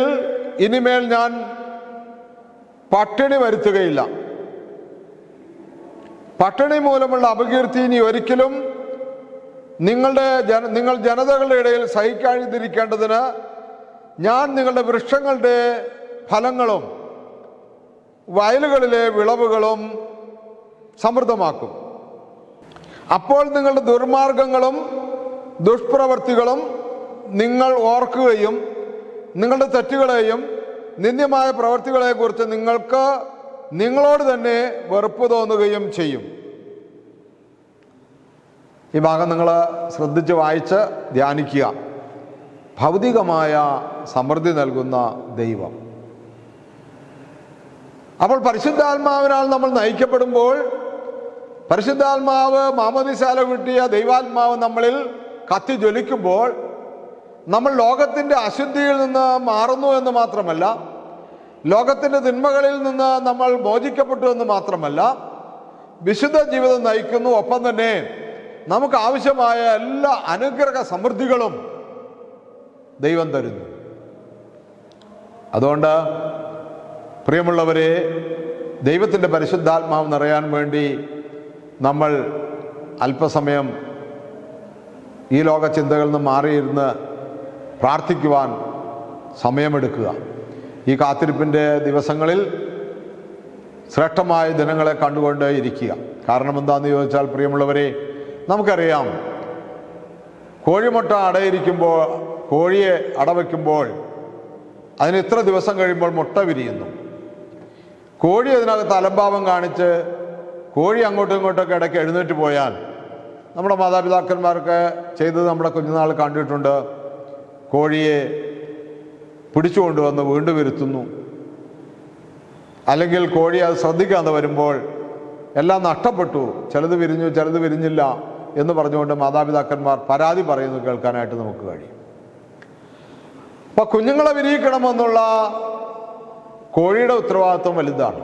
ഇനിമേൽ ഞാൻ പട്ടിണി വരുത്തുകയില്ല. പട്ടിണി മൂലമുള്ള അപകീർത്തി ഇനി ഒരിക്കലും നിങ്ങൾ ജനതകളുടെ ഇടയിൽ സഹിക്കാതിരിക്കേണ്ടതിന് ഞാൻ നിങ്ങളുടെ വൃക്ഷങ്ങളുടെ ഫലങ്ങളും വയലുകളിലെ വിളവുകളും സമൃദ്ധമാക്കും. അപ്പോൾ നിങ്ങളുടെ ദുർമാർഗങ്ങളും ദുഷ്പ്രവൃത്തികളും നിങ്ങൾ ഓർക്കുകയും നിങ്ങളുടെ തെറ്റുകളെയും നിന്ദ്യമായ പ്രവൃത്തികളെക്കുറിച്ച് നിങ്ങളോട് തന്നെ വെറുപ്പ് തോന്നുകയും ചെയ്യും. ഈ ഭാഗം നിങ്ങൾ ശ്രദ്ധിച്ച് വായിച്ച് ധ്യാനിക്കുക. ഭൗതികമായ സമൃദ്ധി നൽകുന്ന ദൈവം. അപ്പോൾ പരിശുദ്ധാത്മാവിനാൽ നമ്മൾ നയിക്കപ്പെടുമ്പോൾ, പരിശുദ്ധാത്മാവ് മാമോദീസാല കിട്ടിയ ദൈവാത്മാവ് നമ്മളിൽ കത്തി ജ്വലിക്കുമ്പോൾ, നമ്മൾ ലോകത്തിൻ്റെ അശുദ്ധിയിൽ നിന്ന് മാറുന്നു എന്ന് മാത്രമല്ല, ലോകത്തിൻ്റെ തിന്മകളിൽ നിന്ന് നമ്മൾ മോചിക്കപ്പെട്ടു എന്ന് മാത്രമല്ല, വിശുദ്ധ ജീവിതം നയിക്കുന്നു. ഒപ്പം തന്നെ നമുക്ക് ആവശ്യമായ എല്ലാ അനുഗ്രഹ സമൃദ്ധികളും ദൈവം തരുന്നു. അതുകൊണ്ട് പ്രിയമുള്ളവരെ, ദൈവത്തിൻ്റെ പരിശുദ്ധാത്മാവ് നിറയാൻ വേണ്ടി നമ്മൾ അല്പസമയം ഈ ലോക ചിന്തകളിൽ നിന്ന് മാറിയിരുന്ന് പ്രാർത്ഥിക്കുവാൻ സമയമെടുക്കുക. ഈ കാത്തിരിപ്പിൻ്റെ ദിവസങ്ങളിൽ ശ്രേഷ്ഠമായ ദിനങ്ങളെ കണ്ടുകൊണ്ട് ഇരിക്കുക. കാരണം എന്താണെന്ന് ചോദിച്ചാൽ, പ്രിയമുള്ളവരെ, നമുക്കറിയാം, കോഴിമുട്ട അടയിരിക്കുമ്പോൾ, കോഴിയെ അടവയ്ക്കുമ്പോൾ അതിന് ഇത്ര ദിവസം കഴിയുമ്പോൾ മുട്ട വിരിയുന്നു. കോഴി അതിനകത്ത് അലംഭാവം കാണിച്ച് കോഴി അങ്ങോട്ടും ഇങ്ങോട്ടൊക്കെ ഇടയ്ക്ക് എഴുന്നേറ്റ് പോയാൽ, നമ്മുടെ മാതാപിതാക്കന്മാർക്ക് ചെയ്തത് നമ്മുടെ കുഞ്ഞുനാൾ കണ്ടിട്ടുണ്ട്. കോഴിയെ പിടിച്ചു കൊണ്ടുവന്ന് വീണ്ടും ഇരുത്തുന്നു. അല്ലെങ്കിൽ കോഴി അത് ശ്രദ്ധിക്കാതെ വരുമ്പോൾ എല്ലാം നഷ്ടപ്പെട്ടു, ചിലത് വിരിഞ്ഞു ചിലത് വിരിഞ്ഞില്ല എന്ന് പറഞ്ഞുകൊണ്ട് മാതാപിതാക്കന്മാർ പരാതി പറയുന്നത് കേൾക്കാനായിട്ട് നമുക്ക് കഴിയും. അപ്പം കുഞ്ഞുങ്ങളെ വിരിയിക്കണമെന്നുള്ള കോഴിയുടെ ഉത്തരവാദിത്വം വലുതാണ്.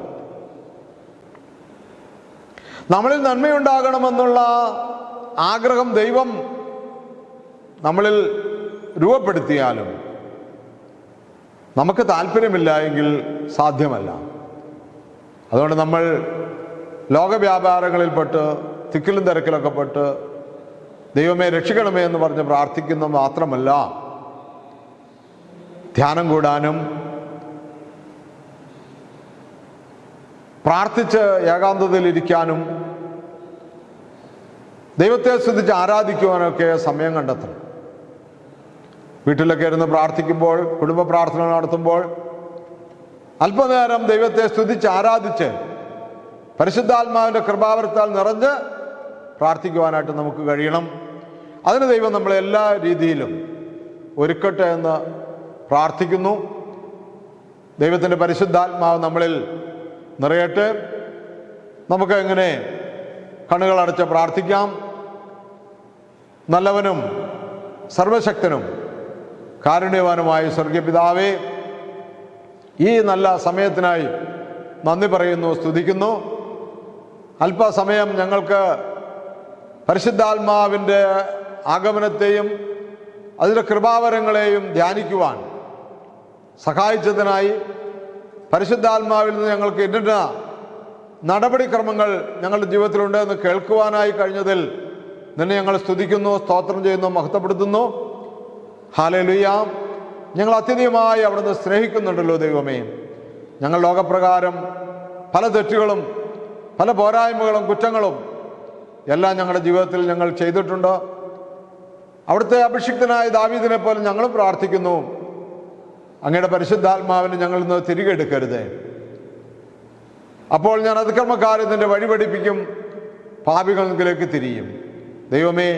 നമ്മളിൽ നന്മയുണ്ടാകണമെന്നുള്ള ആഗ്രഹം ദൈവം നമ്മളിൽ രൂപപ്പെടുത്തിയാലും നമുക്ക് താല്പര്യമില്ല എങ്കിൽ സാധ്യമല്ല. അതുകൊണ്ട് നമ്മൾ ലോകവ്യാപാരങ്ങളിൽപ്പെട്ട് തിക്കിലും തിരക്കിലൊക്കെ പെട്ട് ദൈവമേ രക്ഷിക്കണമേ എന്ന് പറഞ്ഞ് പ്രാർത്ഥിക്കുന്ന മാത്രമല്ല, ധ്യാനം കൂടാനും പ്രാർത്ഥിച്ച് ഏകാന്തതയിലിരിക്കാനും ദൈവത്തെ സ്തുതിച്ച് ആരാധിക്കുവാനൊക്കെ സമയം കണ്ടെത്തണം. വീട്ടിലൊക്കെ ഇരുന്ന് പ്രാർത്ഥിക്കുമ്പോൾ, കുടുംബ പ്രാർത്ഥന നടത്തുമ്പോൾ അല്പനേരം ദൈവത്തെ സ്തുതിച്ച് ആരാധിച്ച് പരിശുദ്ധാത്മാവിൻ്റെ കൃപാവരത്താൽ നിറഞ്ഞ് പ്രാർത്ഥിക്കുവാനായിട്ട് നമുക്ക് കഴിയണം. അതിന് ദൈവം നമ്മളെ എല്ലാ രീതിയിലും ഒരുക്കട്ടെ എന്ന് പ്രാർത്ഥിക്കുന്നു. ദൈവത്തിൻ്റെ പരിശുദ്ധാത്മാവ് നമ്മളിൽ നിറയട്ടെ. നമുക്ക് എങ്ങനെ കണ്ണുകളടച്ച് പ്രാർത്ഥിക്കാം. നല്ലവനും സർവശക്തനും കാരുണ്യവാനുമായ സ്വർഗീയ പിതാവേ, ഈ നല്ല സമയത്തിനായി നന്ദി പറയുന്നു, സ്തുതിക്കുന്നു. അല്പസമയം ഞങ്ങൾക്ക് പരിശുദ്ധാത്മാവിൻ്റെ ആഗമനത്തെയും അതിൻ്റെ കൃപാവരങ്ങളെയും ധ്യാനിക്കുവാൻ സഹായിച്ചതിനായി, പരിശുദ്ധാത്മാവിൽ നിന്ന് ഞങ്ങൾക്ക് ഇന്ന നടപടിക്രമങ്ങൾ ഞങ്ങളുടെ ജീവിതത്തിലുണ്ട് എന്ന് കേൾക്കുവാനായി കഴിഞ്ഞതിൽ നിന്നെ ഞങ്ങൾ സ്തുതിക്കുന്നു, സ്തോത്രം ചെയ്യുന്നു, മഹത്വപ്പെടുത്തുന്നു. ഹല്ലേലൂയ. ഞങ്ങൾ അത്യധികമായി അവിടുന്ന് സ്നേഹിക്കുന്നുണ്ടല്ലോ ദൈവമേ. ഞങ്ങൾ ലോകപ്രകാരം പല തെറ്റുകളും പല പോരായ്മകളും കുറ്റങ്ങളും എല്ലാം ഞങ്ങളുടെ ജീവിതത്തിൽ ഞങ്ങൾ ചെയ്തിട്ടുണ്ട്. അവിടുത്തെ അഭിഷിക്തനായ ദാവീദിനെ പോലെ ഞങ്ങളും പ്രാർത്ഥിക്കുന്നു, അങ്ങയുടെ പരിശുദ്ധാത്മാവിനെ ഞങ്ങൾ ഇന്ന് തിരികെ എടുക്കരുതേ. അപ്പോൾ ഞാൻ അതിക്രമക്കാരെ നിന്റെ വഴി പഠിപ്പിക്കും, പാപികളിലേക്ക് തിരിയും. ദൈവമേ,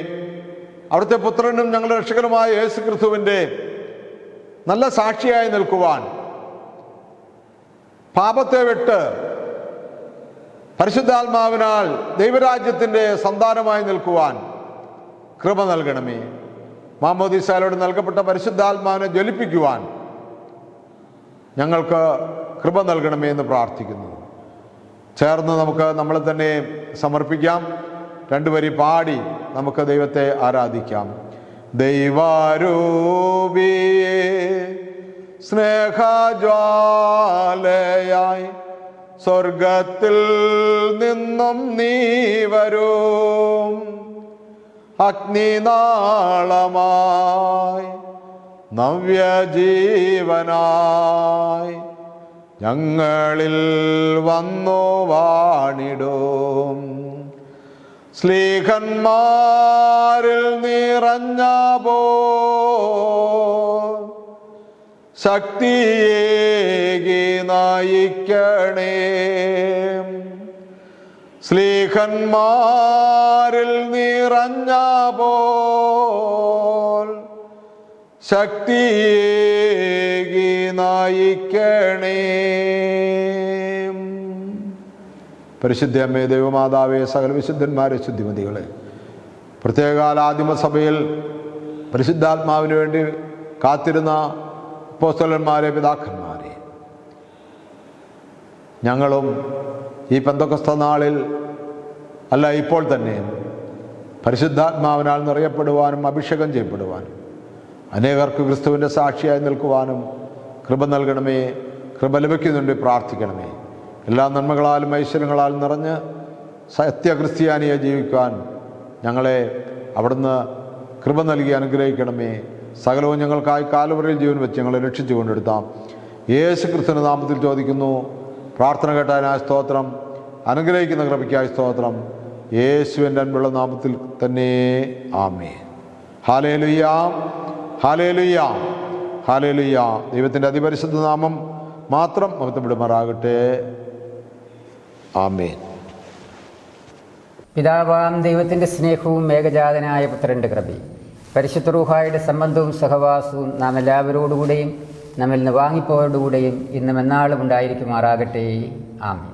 അവിടുത്തെ പുത്രനും ഞങ്ങളുടെ രക്ഷകനുമായ യേശു ക്രിസ്തുവിൻ്റെ നല്ല സാക്ഷിയായി നിൽക്കുവാൻ, പാപത്തെ വിട്ട് പരിശുദ്ധാത്മാവിനാൽ ദൈവരാജ്യത്തിൻ്റെ സന്താനമായി നിൽക്കുവാൻ കൃപ നൽകണമേ. മാമോദീസായോട് നൽകപ്പെട്ട പരിശുദ്ധാത്മാവിനെ ജ്വലിപ്പിക്കുവാൻ ഞങ്ങൾക്ക് കൃപ നൽകണമേ എന്ന് പ്രാർത്ഥിക്കുന്നു. ചേർന്ന് നമുക്ക് നമ്മളെ തന്നെ സമർപ്പിക്കാം. രണ്ടുപേരി പാടി നമുക്ക് ദൈവത്തെ ആരാധിക്കാം. ദൈവാരൂപിയേ സ്നേഹജ്വാലയായി സ്വർഗത്തിൽ നിന്നും നീ വരും, അഗ്നിനാളമായി നവ്യജീവനായി ഞങ്ങളിൽ വന്നു വാണിടും. സ്ലീഹന്മാരിൽ നിറഞ്ഞ പോൽ ശക്തിയേകി നയിക്കണേ. സ്ലീഹന്മാരിൽ നിറഞ്ഞ പോൽ ശക്തിയേകി നയിക്കണേ. പരിശുദ്ധ അമ്മേ, ദൈവമാതാവേ, സകല വിശുദ്ധന്മാരെ, ശുദ്ധിമതികളെ, പ്രത്യേകാൽ ആദിമസഭയിൽ പരിശുദ്ധാത്മാവിന് വേണ്ടി കാത്തിരുന്ന അപ്പോസ്തലന്മാരെ, പിതാക്കന്മാരെ, ഞങ്ങളും ഈ പെന്തക്കോസ്ത നാളിൽ അല്ല ഇപ്പോൾ തന്നെ പരിശുദ്ധാത്മാവിനാൽ നിറയപ്പെടുവാനും അഭിഷേകം ചെയ്യപ്പെടുവാനും അനേകർക്ക് ക്രിസ്തുവിൻ്റെ സാക്ഷിയായി നിൽക്കുവാനും കൃപ നൽകണമേ. കൃപ ലഭിക്കുന്നുണ്ട്, പ്രാർത്ഥിക്കണമേ. എല്ലാ നന്മകളാലും ഐശ്വര്യങ്ങളാലും നിറഞ്ഞ് സത്യക്രിസ്ത്യാനിയെ ജീവിക്കാൻ ഞങ്ങളെ അവിടുന്ന് കൃപ നൽകി അനുഗ്രഹിക്കണമേ. സകലവും ഞങ്ങൾക്കായി കാൽവരിയിൽ ജീവൻ വെച്ച് ഞങ്ങളെ രക്ഷിച്ചു കൊണ്ടെടുത്താം. യേശു ക്രിസ്തുവിന്റെ നാമത്തിൽ ചോദിക്കുന്നു. പ്രാർത്ഥന കേട്ടതിനായ സ്തോത്രം, അനുഗ്രഹിക്കുന്ന കൃപയ്ക്കായി സ്തോത്രം. യേശുവിൻ്റെ അൻപുള്ള നാമത്തിൽ തന്നെ ആമേൻ. Hallelujah, hallelujah, hallelujah. ദൈവത്തിൻ്റെ അതിപരിശുദ്ധ നാമം മാത്രം മഹത്വപ്പെടുമാറാകട്ടെ. ആമേൻ. പിതാവാം ദൈവത്തിൻ്റെ സ്നേഹവും ഏകജാതനായ പുത്രൻ്റെ കൃപയും പരിശുദ്ധ റൂഹായുടെ സംബന്ധവും സഹവാസവും നാം എല്ലാവരോടുകൂടെയും നമ്മിൽ നിന്ന് വാങ്ങിപ്പോയോടുകൂടെയും ഇന്നും എന്നാളും ഉണ്ടായിരിക്കുമാറാകട്ടെ. ആമേൻ.